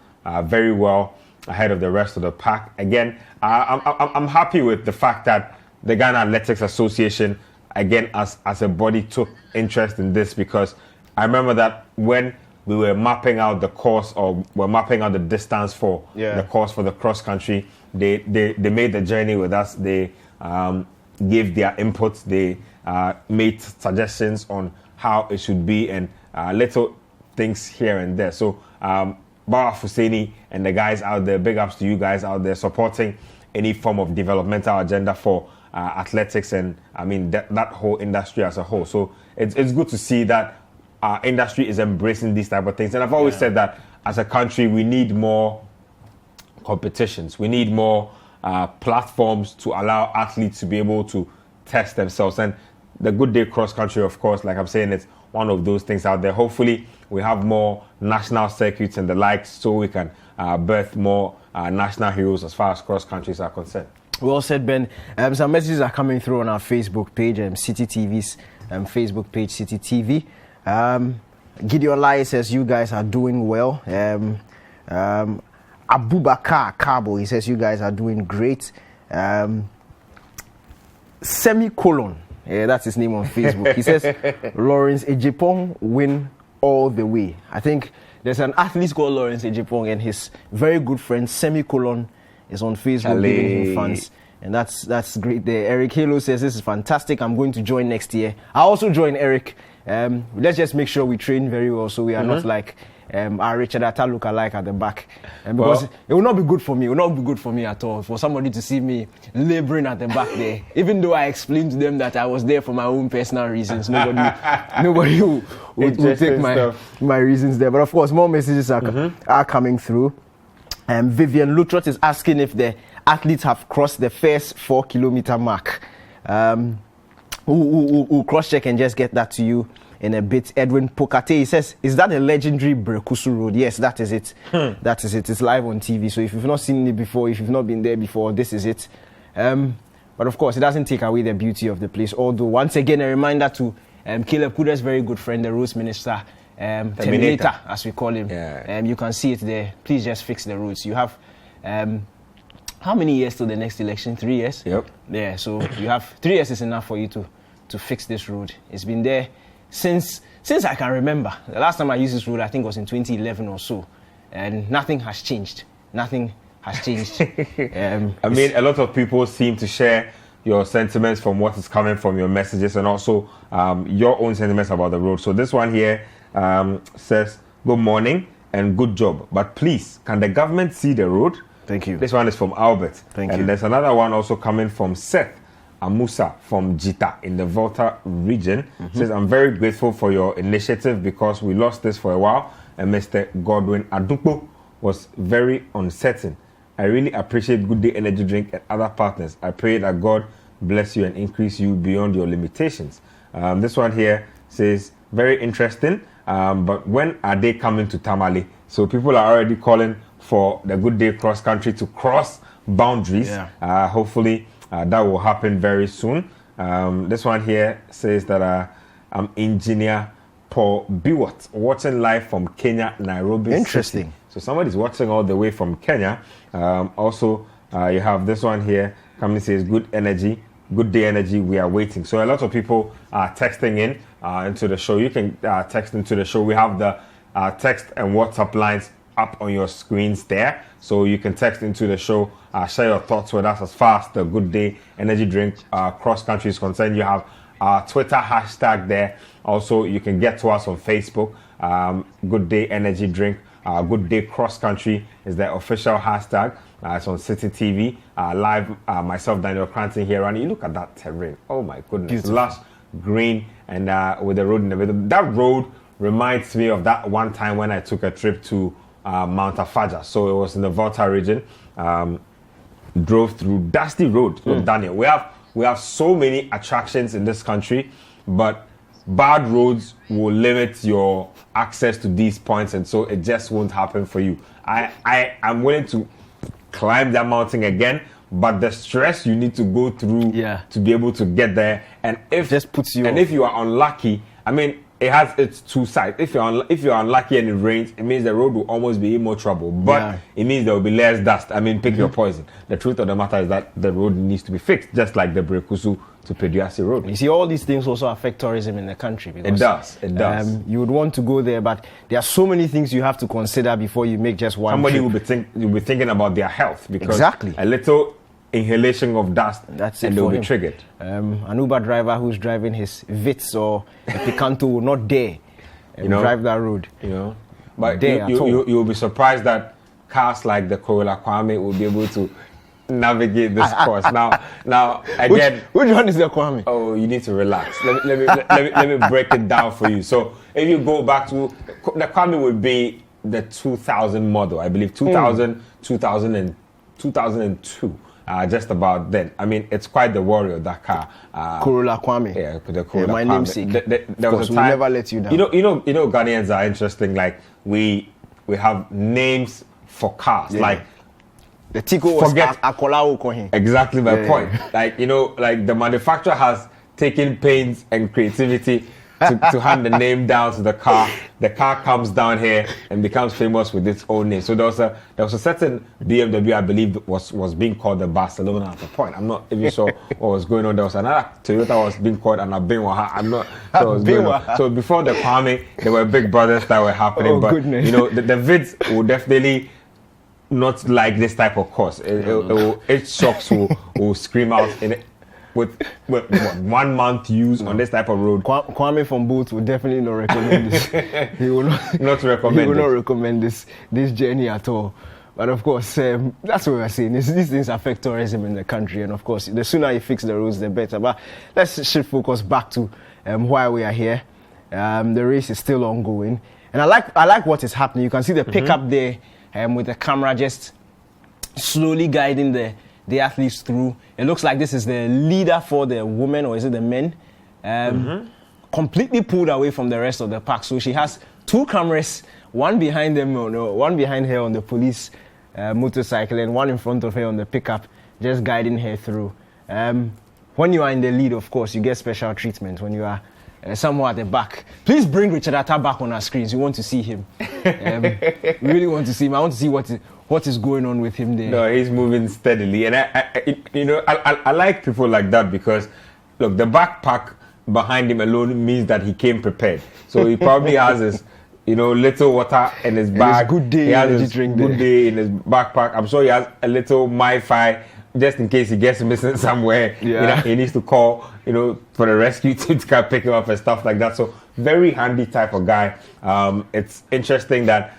very well ahead of the rest of the pack. Again, I'm happy with the fact that the Ghana Athletics Association, again, as a body, took interest in this, because I remember that when we were mapping out the course, or were mapping out the distance for the course for the cross country, they made the journey with us. They gave their inputs. They made suggestions on how it should be, and little things here and there. So Bawa Fuseni and the guys out there, big ups to you guys out there supporting any form of developmental agenda for athletics, and I mean that whole industry as a whole. So it's good to see that our industry is embracing these type of things. And I've always said that as a country, we need more competitions. We need more platforms to allow athletes to be able to test themselves. And the Good Day cross country, of course, like I'm saying, it's one of those things out there. Hopefully we have more national circuits and the likes, so we can birth more national heroes as far as cross countries are concerned. Well said, Ben. Some messages are coming through on our Facebook page, Citi TV's Facebook page, Citi TV. Gideon Lai says you guys are doing well. Abubakar Kabo, he says you guys are doing great. Semicolon, that's his name on Facebook. He says Lawrence Ejipong win all the way. I think there's an athlete called Lawrence Ejipong, and his very good friend Semicolon is on Facebook giving him fans. And that's great there. Eric Halo says this is fantastic. I'm going to join next year. I'll also join Eric. Let's just make sure we train very well, so we are not like our Richard Atta look-alike at the back. Because it will not be good for me. It will not be good for me at all for somebody to see me laboring at the back there. Even though I explained to them that I was there for my own personal reasons, nobody will take my reasons there. But of course, more messages are coming through. Vivian Lutrot is asking if the athletes have crossed the first 4-kilometer mark. We'll cross-check and just get that to you in a bit. Edwin Pokate, he says, is that a legendary Brekusu Road? Yes, that is it. That is it. It's live on TV. So if you've not seen it before, if you've not been there before, this is it. But of course, it doesn't take away the beauty of the place. Although, once again, a reminder to Caleb Kuda's very good friend, the roads minister, Terminator, as we call him. Yeah. You can see it there. Please just fix the roads. You have how many years till the next election? 3 years? Yep. Yeah, so you have 3 years is enough for you to fix this road. It's been there since I can remember. The last time I used this road, I think, was in 2011 or so. And nothing has changed. Nothing has changed. I mean, a lot of people seem to share your sentiments from what is coming from your messages, and also your own sentiments about the road. So this one here says, good morning and good job. But please, can the government see the road? Thank you. This one is from Albert. Thank you. And there's another one also coming from Seth Amusa from Jita in the Volta region. Says, I'm very grateful for your initiative because we lost this for a while and Mr. Godwin Adupo was very uncertain. I really appreciate Good Day Energy Drink and other partners. I pray that God bless you and increase you beyond your limitations. This one here says, very interesting, but when are they coming to Tamale? So people are already calling for the Good Day cross country to cross boundaries. Yeah. Hopefully that will happen very soon. This one here says that I'm engineer Paul Biwott, watching live from Kenya, Nairobi. Interesting. City. So somebody's watching all the way from Kenya. Also, you have this one here coming, says Good Day Energy, we are waiting. So a lot of people are texting in into the show. You can text into the show. We have the text and WhatsApp lines up on your screens there. So you can text into the show, share your thoughts with us as far as the Good Day Energy Drink cross country is concerned. You have our Twitter hashtag there. Also, you can get to us on Facebook. Good Day Energy Drink. Good Day Cross Country is the official hashtag. It's on Citi TV. Live, myself, Daniel Cranton here. And you look at that terrain. Oh my goodness. Beautiful. Lush, green, and with the road in the middle. That road reminds me of that one time when I took a trip to Mount Afaja. So it was in the Volta region. Drove through dusty road. Look, Daniel, we have so many attractions in this country, but bad roads will limit your access to these points, and so it just won't happen for you. I'm willing to climb that mountain again, but the stress you need to go through to be able to get there, and if you are unlucky, I mean, it has its two sides. If you're unlucky and it rains, it means the road will almost be in more trouble. But it means there will be less dust. I mean, pick your poison. The truth of the matter is that the road needs to be fixed, just like the Brekusu to Peduasi Road. You see, all these things also affect tourism in the country. Because, it does. You would want to go there, but there are so many things you have to consider before you make just one Somebody trip. will be thinking about their health, because Exactly. a little inhalation of dust, That's and it they'll for be him. triggered. An Uber driver who's driving his Vitz or a Picanto will not dare drive that road. But Dare at all. you'll be surprised that cars like the Corolla Kwame will be able to navigate this course. Now again, which one is the Kwame? Oh, you need to relax. Let me break it down for you. So if you go back to the Kwame, would be the 2000 model, I believe, 2000, 2002. Just about then. I mean, it's quite the warrior, that car. Corolla Kwame. Yeah, the Corolla my Kwame. namesake. There was a we'll time, never let you down. You know, Ghanaians are interesting. Like we have names for cars. Yeah. Like the Tico was Akola Okohin. exactly my point. Like like the manufacturer has taken pains and creativity to hand the name down to the car. The car comes down here and becomes famous with its own name. So there was a certain BMW, I believe, was being called the Barcelona at the point. I'm not even sure what was going on. There was another Toyota was being called an Abinwa. I'm not sure what was going on. So before the Kwame, there were big brothers that were happening. Oh, but goodness. the Vids will definitely not like this type of course. Its shocks will scream out in it. With 1 month use on this type of road. Kwame from Boots would definitely not recommend this. He will not recommend this journey at all. But of course, that's what we're saying. These things affect tourism in the country, and of course, the sooner you fix the roads, the better. But let's shift focus back to why we are here. The race is still ongoing, and I like what is happening. You can see the pickup there with the camera just slowly guiding the athletes through. It looks like this is the leader for the women, or is it the men? Completely pulled away from the rest of the pack. So she has 2 cameras, one behind them, one behind her on the police motorcycle, and one in front of her on the pickup, just guiding her through. When you are in the lead, of course, you get special treatment. When you are somewhere at the back, please bring Richard Atta back on our screens. We want to see him. We really want to see him. I want to see what is going on with him there. No, he's moving steadily, and I like people like that, because look, the backpack behind him alone means that he came prepared. So he probably has his little water in his bag. Good day, he has his drink good day in his backpack. I'm sure he has a little MiFi just in case he gets missing somewhere. Yeah. He needs to call for the rescue team to come pick him up and stuff like that. So very handy type of guy. It's interesting that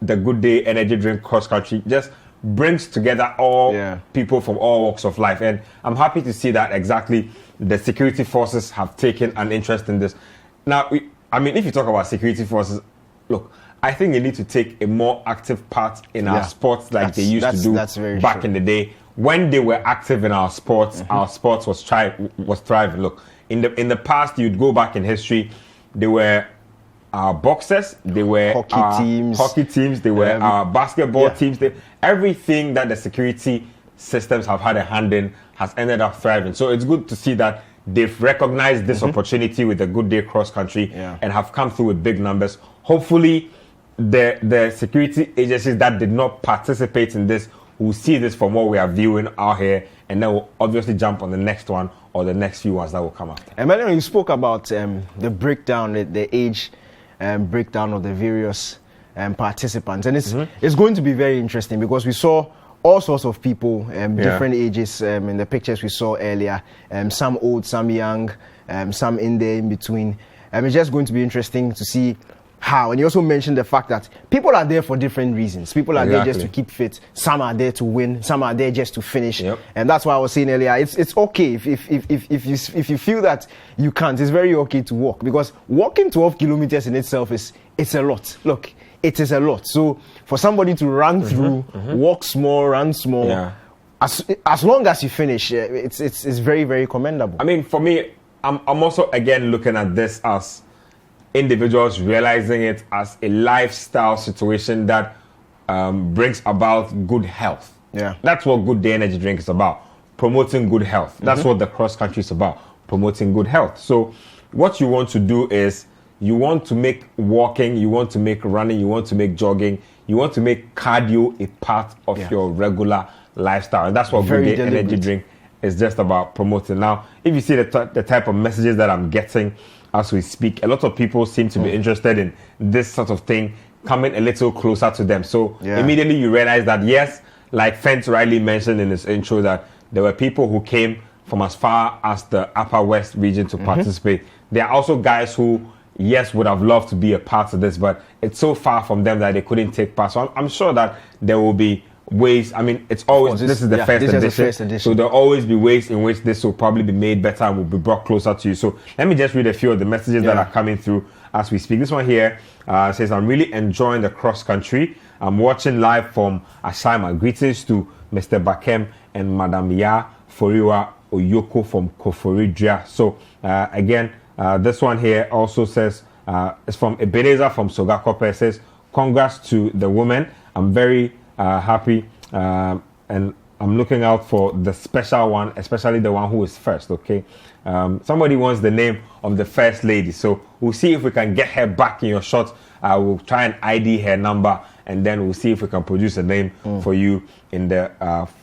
the Good Day Energy Drink cross country just brings together all people from all walks of life, and I'm happy to see that exactly the security forces have taken an interest in this. Now, if you talk about security forces, look, I think they need to take a more active part in our sports like they used to do back in the day. When they were active in our sports was thriving. Look, in the past, you'd go back in history, there were our boxers, they were hockey teams, they were our basketball teams. Everything that the security systems have had a hand in has ended up thriving. So it's good to see that they've recognized this opportunity with the Good Day cross country and have come through with big numbers. Hopefully, the security agencies that did not participate in this will see this from what we are viewing out here, and then we'll obviously jump on the next one or the next few ones that will come after. And you spoke about the breakdown, the age breakdown of the various participants. And it's going to be very interesting because we saw all sorts of people, different ages in the pictures we saw earlier, some old, some young, some in there in between. It's just going to be interesting to see how. And you also mentioned the fact that people are there for different reasons. People are there just to keep fit. Some are there to win. Some are there just to finish. And that's why I was saying earlier, it's okay if you feel that you can't. It's very okay to walk, because walking 12 kilometers in itself it's a lot. Look, it is a lot. So for somebody to run through, walk small, run small, as long as you finish, it's very, very commendable. I mean, for me, I'm also again looking at this as individuals realizing it as a lifestyle situation that brings about good health. That's what Good Day Energy Drink is about, promoting good health. That's what the cross country is about, promoting good health. So what you want to do is you want to make walking, you want to make running, you want to make jogging, you want to make cardio a part of your regular lifestyle. And that's what Good Day Energy Drink is just about promoting. Now, if you see the type of messages that I'm getting as we speak, a lot of people seem to be interested in this sort of thing coming a little closer to them. So immediately you realize that, yes, like Fent Riley mentioned in his intro, that there were people who came from as far as the Upper West region to participate. There are also guys who, yes, would have loved to be a part of this, but it's so far from them that they couldn't take part. So I'm sure that there will be ways. I mean, it's always, this is the first edition, so there'll always be ways in which this will probably be made better and will be brought closer to you. So let me just read a few of the messages that are coming through as we speak. This one here says, I'm really enjoying the cross country. I'm watching live from Ashima. Greetings to Mr. Bakem and Madam Ya Foriwa Oyoko from Koforidria. So again, this one here also says, it's from Ebenezer from Sogakope. It says, congrats to the women. I'm very happy, and I'm looking out for the special one, especially the one who is first. Okay, somebody wants the name of the first lady, so we'll see if we can get her back in your shot. We'll try and ID her number, and then we'll see if we can produce a name for you in the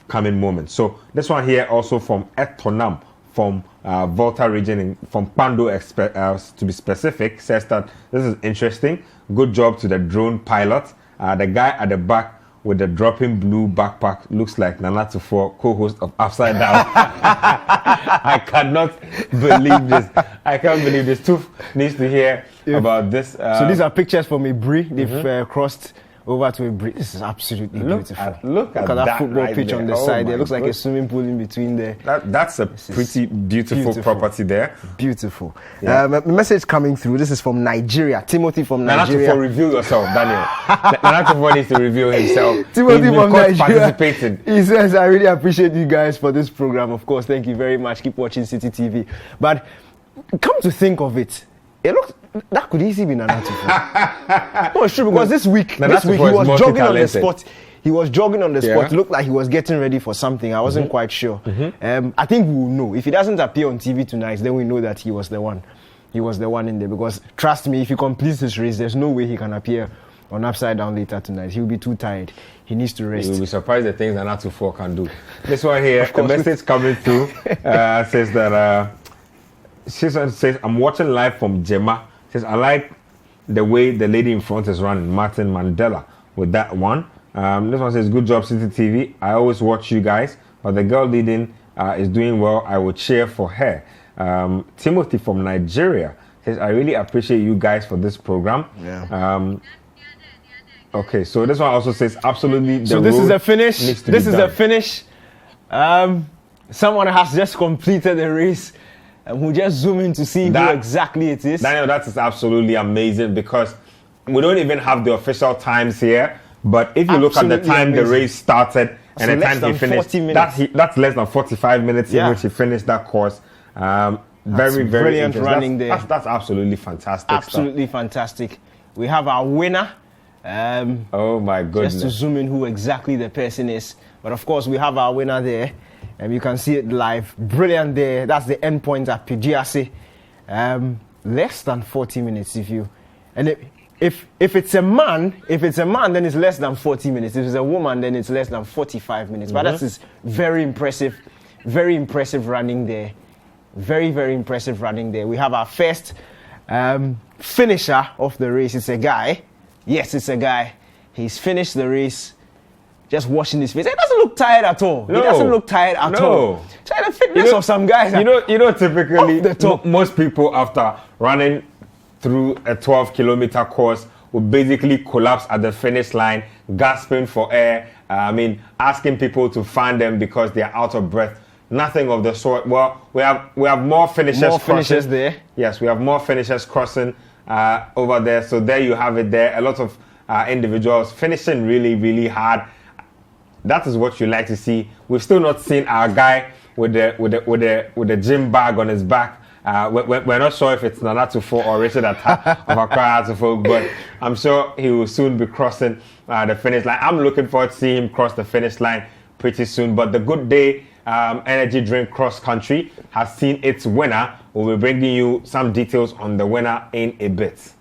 coming moments. So this one here also from Etonam from Volta region, from Pando to be specific, says that this is interesting. Good job to the drone pilot. The guy at the back with the dropping blue backpack looks like Nana Tufo, co-host of Upside Down. I cannot believe this. I can't believe this. Tuf needs to hear about this. So these are pictures from Ibri. They've crossed over to Ibri. This is absolutely beautiful. Look at that football right pitch there. on the side. There looks like a swimming pool in between there. That's a pretty beautiful property there. Beautiful. A message coming through. This is from Nigeria. Timothy from Nigeria. Nana Tufo, reveal yourself, Daniel. Nana Tufo needs to reveal himself. Timothy from Nigeria. He says, I really appreciate you guys for this program. Of course, thank you very much. Keep watching Citi TV. But come to think of it, that could easily be Nana Tufo. No, it's true, because this week he was jogging on the spot. He was jogging on the spot. It looked like he was getting ready for something. I wasn't quite sure. I think we will know. If he doesn't appear on TV tonight, then we know that he was the one. He was the one in there, because trust me, if he completes this race, there's no way he can appear on Upside Down later tonight. He'll be too tired. He needs to rest. You'll be surprised the things Nana Tufo can do. This one here, the message coming through says that she says, I'm watching live from Jema. Says, I like the way the lady in front is running, Martin Mandela, with that one. This one says, good job, Citi TV. I always watch you guys, but the girl leading is doing well. I will cheer for her. Timothy from Nigeria says, I really appreciate you guys for this program. Okay, so this one also says, absolutely. So this is a finish. This is a finish. Someone has just completed the race. And we'll just zoom in to see who exactly it is. Daniel, that is absolutely amazing, because we don't even have the official times here. But if you look at the time the race started and the time he finished, that's less than 45 minutes in which he finished that course. Very brilliant running there. That's absolutely fantastic. Absolutely fantastic. We have our winner. Oh my goodness. Just to zoom in who exactly the person is. But of course, we have our winner there. You can see it live. Brilliant there. That's the end point at PGRC. Less than 40 minutes if it's a man, then it's less than 40 minutes. If it's a woman, then it's less than 45 minutes. But that is very impressive running there. Very, very impressive running there. We have our first finisher of the race. It's a guy. Yes, it's a guy. He's finished the race. Just washing his face. He doesn't look tired at all. No. He doesn't look tired at all. So the fitness of some guys. Typically, most people after running through a 12-kilometer course will basically collapse at the finish line, gasping for air. Asking people to find them because they are out of breath. Nothing of the sort. Well, we have more finishers. More finishers there. Yes, we have more finishers crossing over there. So there you have it. There, a lot of individuals finishing really, really hard. That is what you like to see. We've still not seen our guy with the gym bag on his back. We're not sure if it's Nana Tufo or Richard Atta of Accra Tufo, but I'm sure he will soon be crossing the finish line. I'm looking forward to seeing him cross the finish line pretty soon. But the Good Day Energy Drink Cross Country has seen its winner. We'll be bringing you some details on the winner in a bit.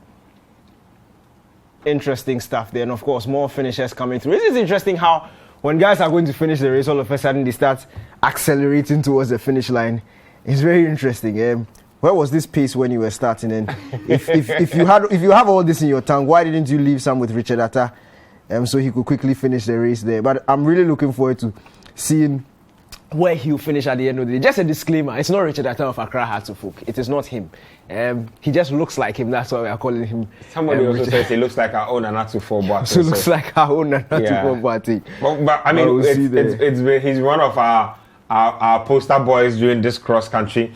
Interesting stuff there, and of course, more finishers coming through. It is interesting how when guys are going to finish the race, all of a sudden they start accelerating towards the finish line. It's very interesting. Where was this pace when you were starting? And if you have all this in your tank, why didn't you leave some with Richard Atta, so he could quickly finish the race there? But I'm really looking forward to seeing where he'll finish at the end of the day. Just a disclaimer: it's not Richard Atta of Accra Hartlefolk. It is not him. He just looks like him. That's why we are calling him. Somebody also says he looks like our own Anatufo Boateng. So looks like our own Anatufo Boateng. But he's one of our poster boys during this cross country.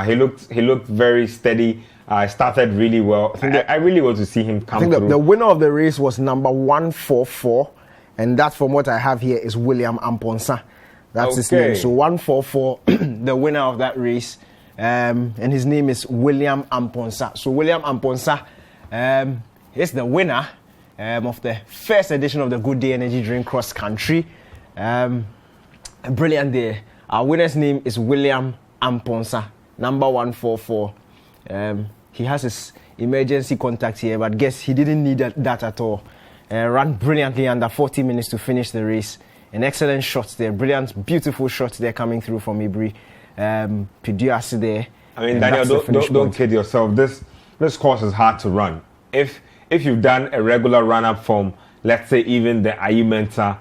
He looked very steady. Started really well. I really want to see him come through. The winner of the race was number 144, and that, from what I have here, is William Amponsah. That's his name. So 144, the winner of that race. And his name is William Amponsah. So William Amponsah is the winner of the first edition of the Good Day Energy Drink Cross Country. Brilliant day. Our winner's name is William Amponsah, number 144. He has his emergency contact here, but guess he didn't need that at all. Ran brilliantly under 40 minutes to finish the race. An excellent shot there, brilliant, beautiful shots there coming through from Ibri. Pidiasi there. Daniel, don't kid yourself. This course is hard to run. If you've done a regular run up from, let's say, even the Ayimenta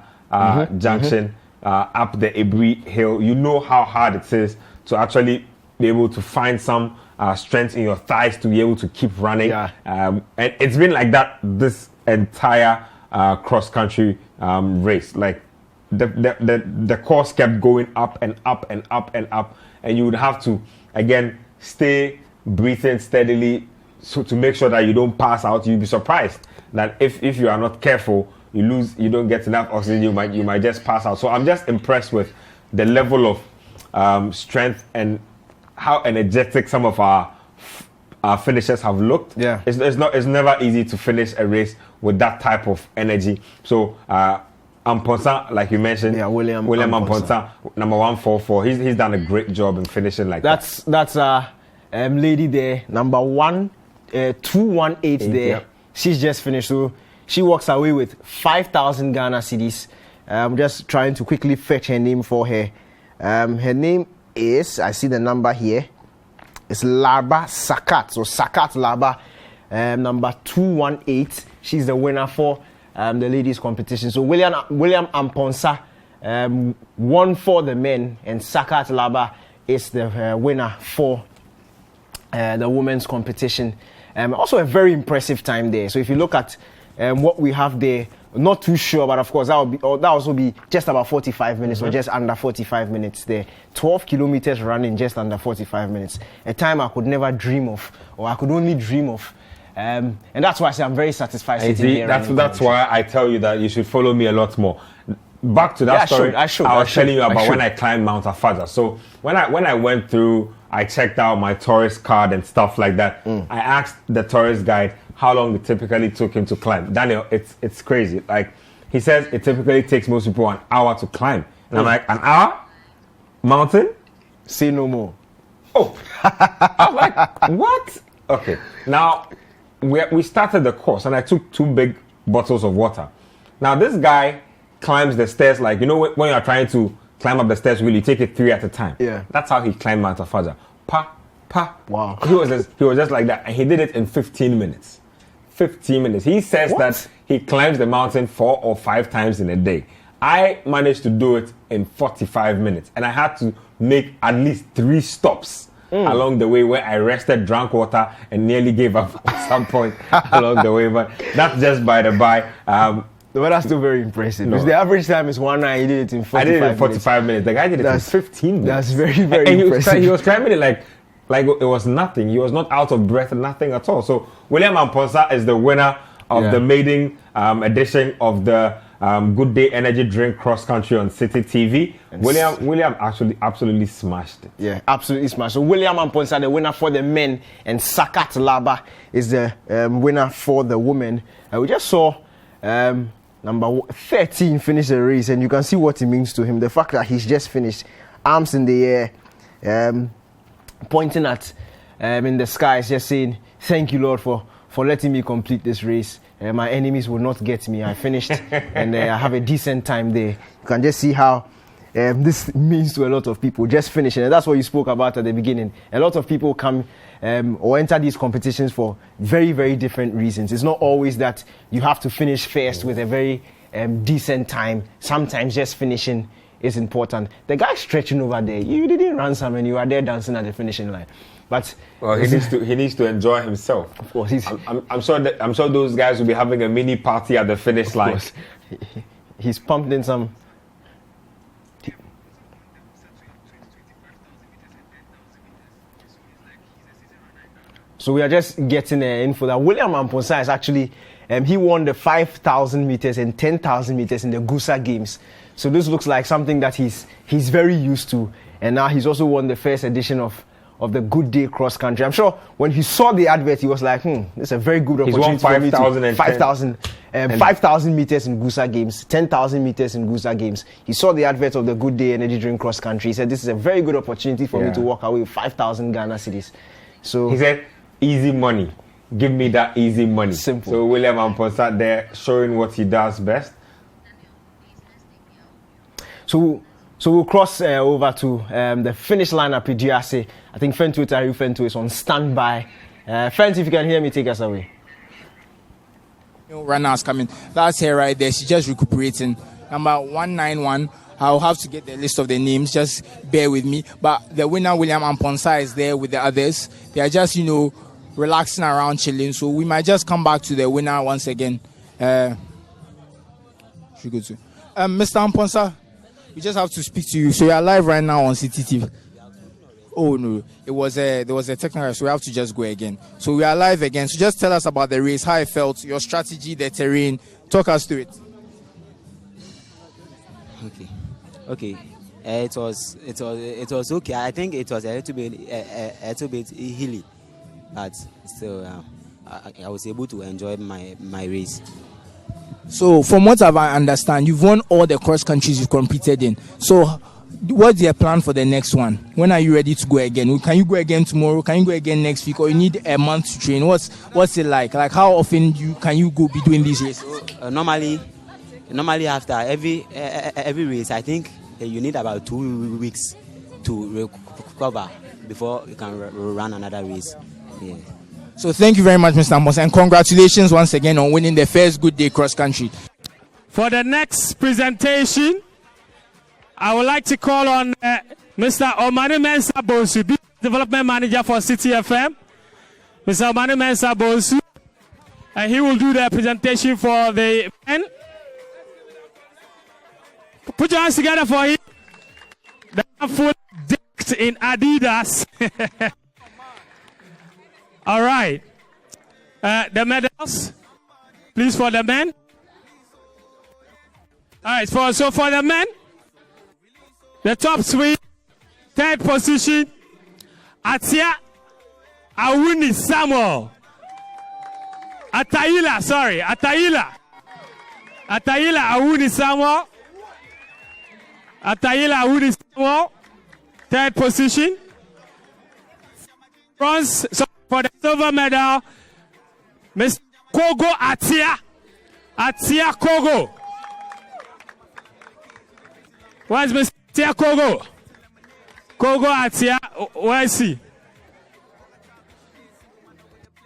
junction up the Ibri hill, you know how hard it is to actually be able to find some strength in your thighs to be able to keep running. Yeah. And it's been like that this entire cross country race. Like the course kept going up and up and up and up, and you would have to again stay breathing steadily so to make sure that you don't pass out. You'd be surprised that if you are not careful, you don't get enough oxygen, you might just pass out. So I'm just impressed with the level of strength and how energetic some of our finishers have looked. Yeah, it's never easy to finish a race with that type of energy. So Amponsah, like you mentioned, William Amponsah, number 144. He's done a great job in finishing like that. That's lady there, number 218 there. Yep. She's just finished, so she walks away with 5,000 Ghana cedis. I'm just trying to quickly fetch her name for her. Her name is, I see the number here, it's Lariba Sakat. So Sakat Lariba, number 218. She's the winner for the ladies competition. So William Amponsah won for the men, and Sakat Lariba is the winner for the women's competition. Also a very impressive time there. So if you look at what we have there, not too sure, but of course that also be just about 45 minutes or just under 45 minutes there. 12 kilometers running just under 45 minutes. A time I could never dream of, or I could only dream of. And that's why I say I'm very satisfied sitting here. That's why I tell you that you should follow me a lot more. Back to that story. I was telling you about when I climbed Mount Afaja. So when I went through, I checked out my tourist card and stuff like that. I asked the tourist guide how long it typically took him to climb. Daniel, it's crazy. Like, he says it typically takes most people an hour to climb. And I'm like, an hour? Mountain? Say no more. Oh. I'm like, what? Okay. Now, we started the course and I took 2 big bottles of water. Now, this guy climbs the stairs like, you know, when you're trying to climb up the stairs, will you take it 3 at a time? Yeah. That's how he climbed Mount Afaja. Pa. Wow. He was just like that. And he did it in 15 minutes. 15 minutes. He says that he climbs the mountain 4 or 5 times in a day. I managed to do it in 45 minutes, and I had to make at least 3 stops along the way where I rested, drank water, and nearly gave up at some point along the way. But that's just by the by. But that's still very impressive. Because the average time is 1 hour. He did it in 45 minutes. I did it in 45 minutes. The guy did it in 15 minutes. That's very, very impressive. He was climbing it like it was nothing. He was not out of breath, nothing at all. So William Amponsah is the winner of the maiden edition of the Good Day Energy Drink Cross Country on Citi TV. William actually absolutely smashed it. Yeah, absolutely smashed. So William Amponsah, the winner for the men, and Sakat Lariba is the winner for the women. We just saw number 13 finish the race, and you can see what it means to him. The fact that he's just finished, arms in the air, pointing at in the skies, just saying, "Thank you, Lord, for letting me complete this race. My enemies will not get me. I finished, and I have a decent time there." You can just see how this means to a lot of people, just finishing. And that's what you spoke about at the beginning. A lot of people come or enter these competitions for very, very different reasons. It's not always that you have to finish first with a very decent time. Sometimes just finishing is important. The guy stretching over there, you didn't run some and you are there dancing at the finishing line. But he needs to enjoy himself. Of course, I'm sure those guys will be having a mini party at the finish line. He's pumped in some. So we are just getting info that William Amponsah is actually he won the 5,000 meters and 10,000 meters in the Gusa Games. So this looks like something that he's very used to, and now he's also won the first edition of the Good Day Cross Country. I'm sure when he saw the advert, he was like, this is a very good opportunity for me to 5,000 meters in Gusa Games, 10,000 meters in Gusa Games. He saw the advert of the Good Day Energy Drink Cross Country. He said, this is a very good opportunity for me to walk away with 5,000 Ghana cedis. So he said, easy money. Give me that easy money. Simple. So William Amponsah there showing what he does best. So we'll cross over to the finish line at PGRC. I think Fentu Tariu Fentu is on standby. Fentu, if you can hear me, take us away. Runners coming. That's her right there. She's just recuperating. Number 191. I'll have to get the list of the names. Just bear with me. But the winner, William Amponsah, is there with the others. They are just, relaxing around, chilling. So we might just come back to the winner once again. Mr. Amponsah, we just have to speak to you. So you are live right now on Citi TV. Oh no, there was a technical, so we have to just go again. So we are live again. So just tell us about the race, how it felt, your strategy, the terrain. Talk us through it. Okay. It was okay. I think it was a little bit hilly, but still I was able to enjoy my race. So from what I understand, you've won all the cross countries you've competed in. So what's your plan for the next one? When are you ready to go again? Can you go again tomorrow? Can you go again next week? Or you need a month to train? What's it like? Like how often can you go be doing these races? Normally after every race, I think you need about 2 weeks to recover before you can run another race. Yeah. So thank you very much, Mr. Amponsah, and congratulations once again on winning the first Good Day Cross Country. For the next presentation, I would like to call on Mr. Omani Mensah Bonsu, Development Manager for Citi FM. Mr. Omani Mensah Bonsu, and he will do the presentation for the men. Put your hands together for him. The full decked in Adidas. All right. The medals, please, for the men. All right. So for the men, the top three, third position, Atia Awuni Samuel. Atayila Awuni Samuel. Atayila Awuni Samuel, third position. Bronze, so for the silver medal, Mr. Kogo Atia Kogo. Where's Mr. Atia Kogo? Kogo Atia, where is he?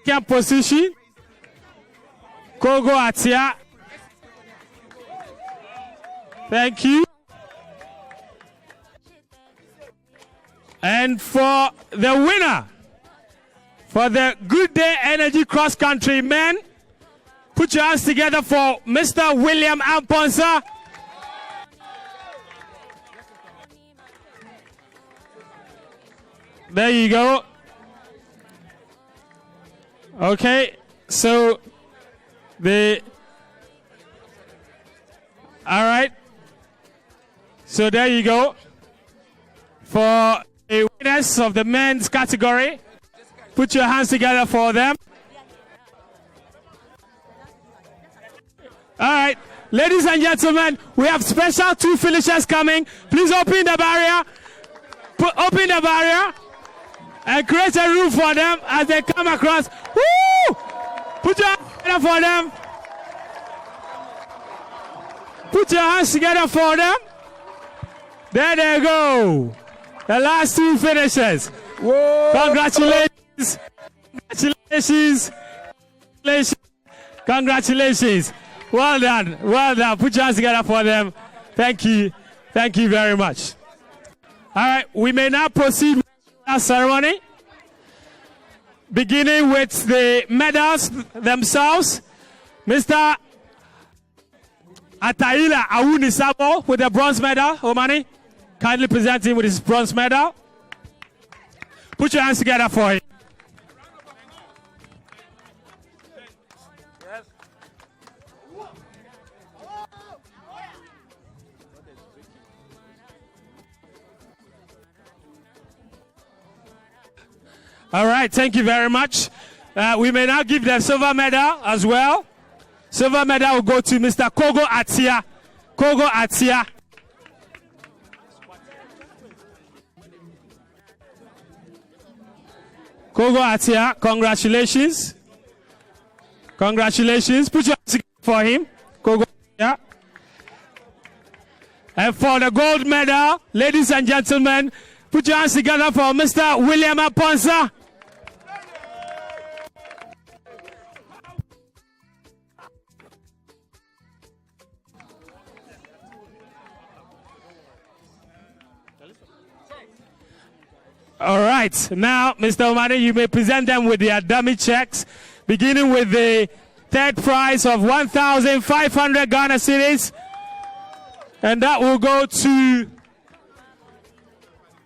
Second position, Kogo Atia. Thank you. And for the winner, for the Good Day Energy Cross Country men, put your hands together for Mr. William Amponsah. There you go. Okay, so all right. So there you go. For the winners of the men's category, put your hands together for them. All right, ladies and gentlemen, we have special 2 finishers coming. Please open the barrier. Open the barrier and create a room for them as they come across. Woo! Put your hands together for them. Put your hands together for them. There they go. The last 2 finishers. Whoa. Congratulations. Congratulations. Congratulations. Well done. Well done. Put your hands together for them. Thank you. Thank you very much. All right. We may now proceed with our ceremony. Beginning with the medals themselves. Mr. Ataila Awunisabo with the bronze medal. Omani, kindly present him with his bronze medal. Put your hands together for him. All right, thank you very much. We may now give the silver medal as well. Silver medal will go to Mr. Kogo Atia. Kogo Atia. Kogo Atia, congratulations. Congratulations. Put your hands together for him. Kogo Atia. And for the gold medal, ladies and gentlemen, put your hands together for Mr. William Amponsah. All right, now, Mr. Omani, you may present them with their dummy checks, beginning with the third prize of 1,500 Ghana cedis, and that will go to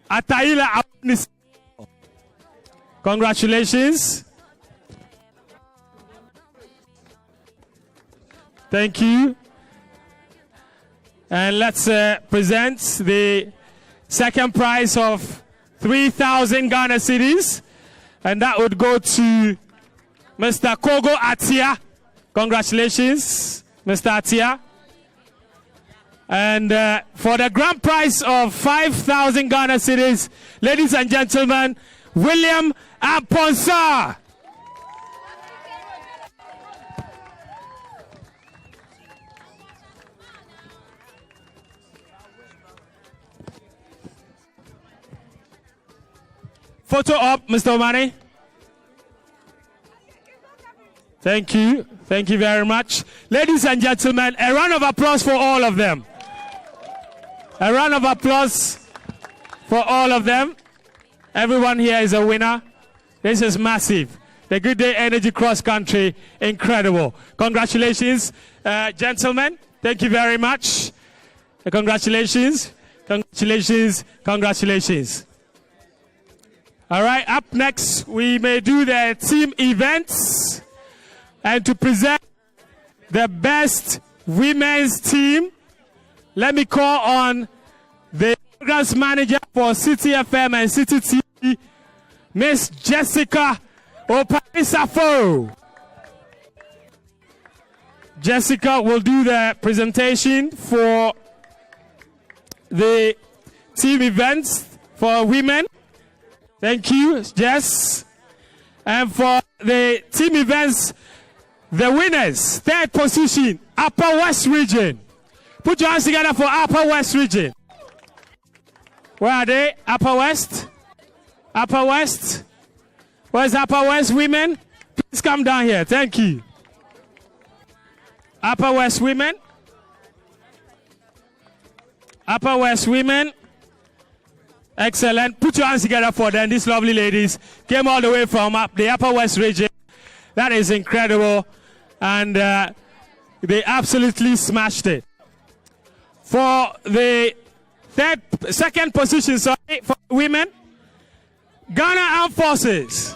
Ataila. Congratulations. Thank you. And let's present the second prize of 3,000 Ghana cedis, and that would go to Mr. Kogo Atia. Congratulations, Mr. Atia. And for the grand prize of 5,000 Ghana cedis, ladies and gentlemen, William Amponsah. Photo up, Mr. Omani. Thank you. Thank you very much. Ladies and gentlemen, a round of applause for all of them. A round of applause for all of them. Everyone here is a winner. This is massive. The Good Day Energy Cross Country, incredible. Congratulations, gentlemen. Thank you very much. Congratulations. Congratulations. Congratulations. All right, up next, we may do the team events. And to present the best women's team, let me call on the programs manager for Citi FM and Citi TV, Miss Jessica Opanisafo. Jessica will do the presentation for the team events for women. Thank you, Jess. And for the team events, the winners, third position, Upper West Region. Put your hands together for Upper West Region. Where are they? Upper West? Upper West? Where's Upper West women? Please come down here. Thank you. Upper West women. Upper West women. Excellent. Put your hands together for them. These lovely ladies came all the way from the Upper West region. That is incredible. And they absolutely smashed it. For the second position, for women, Ghana Armed Forces.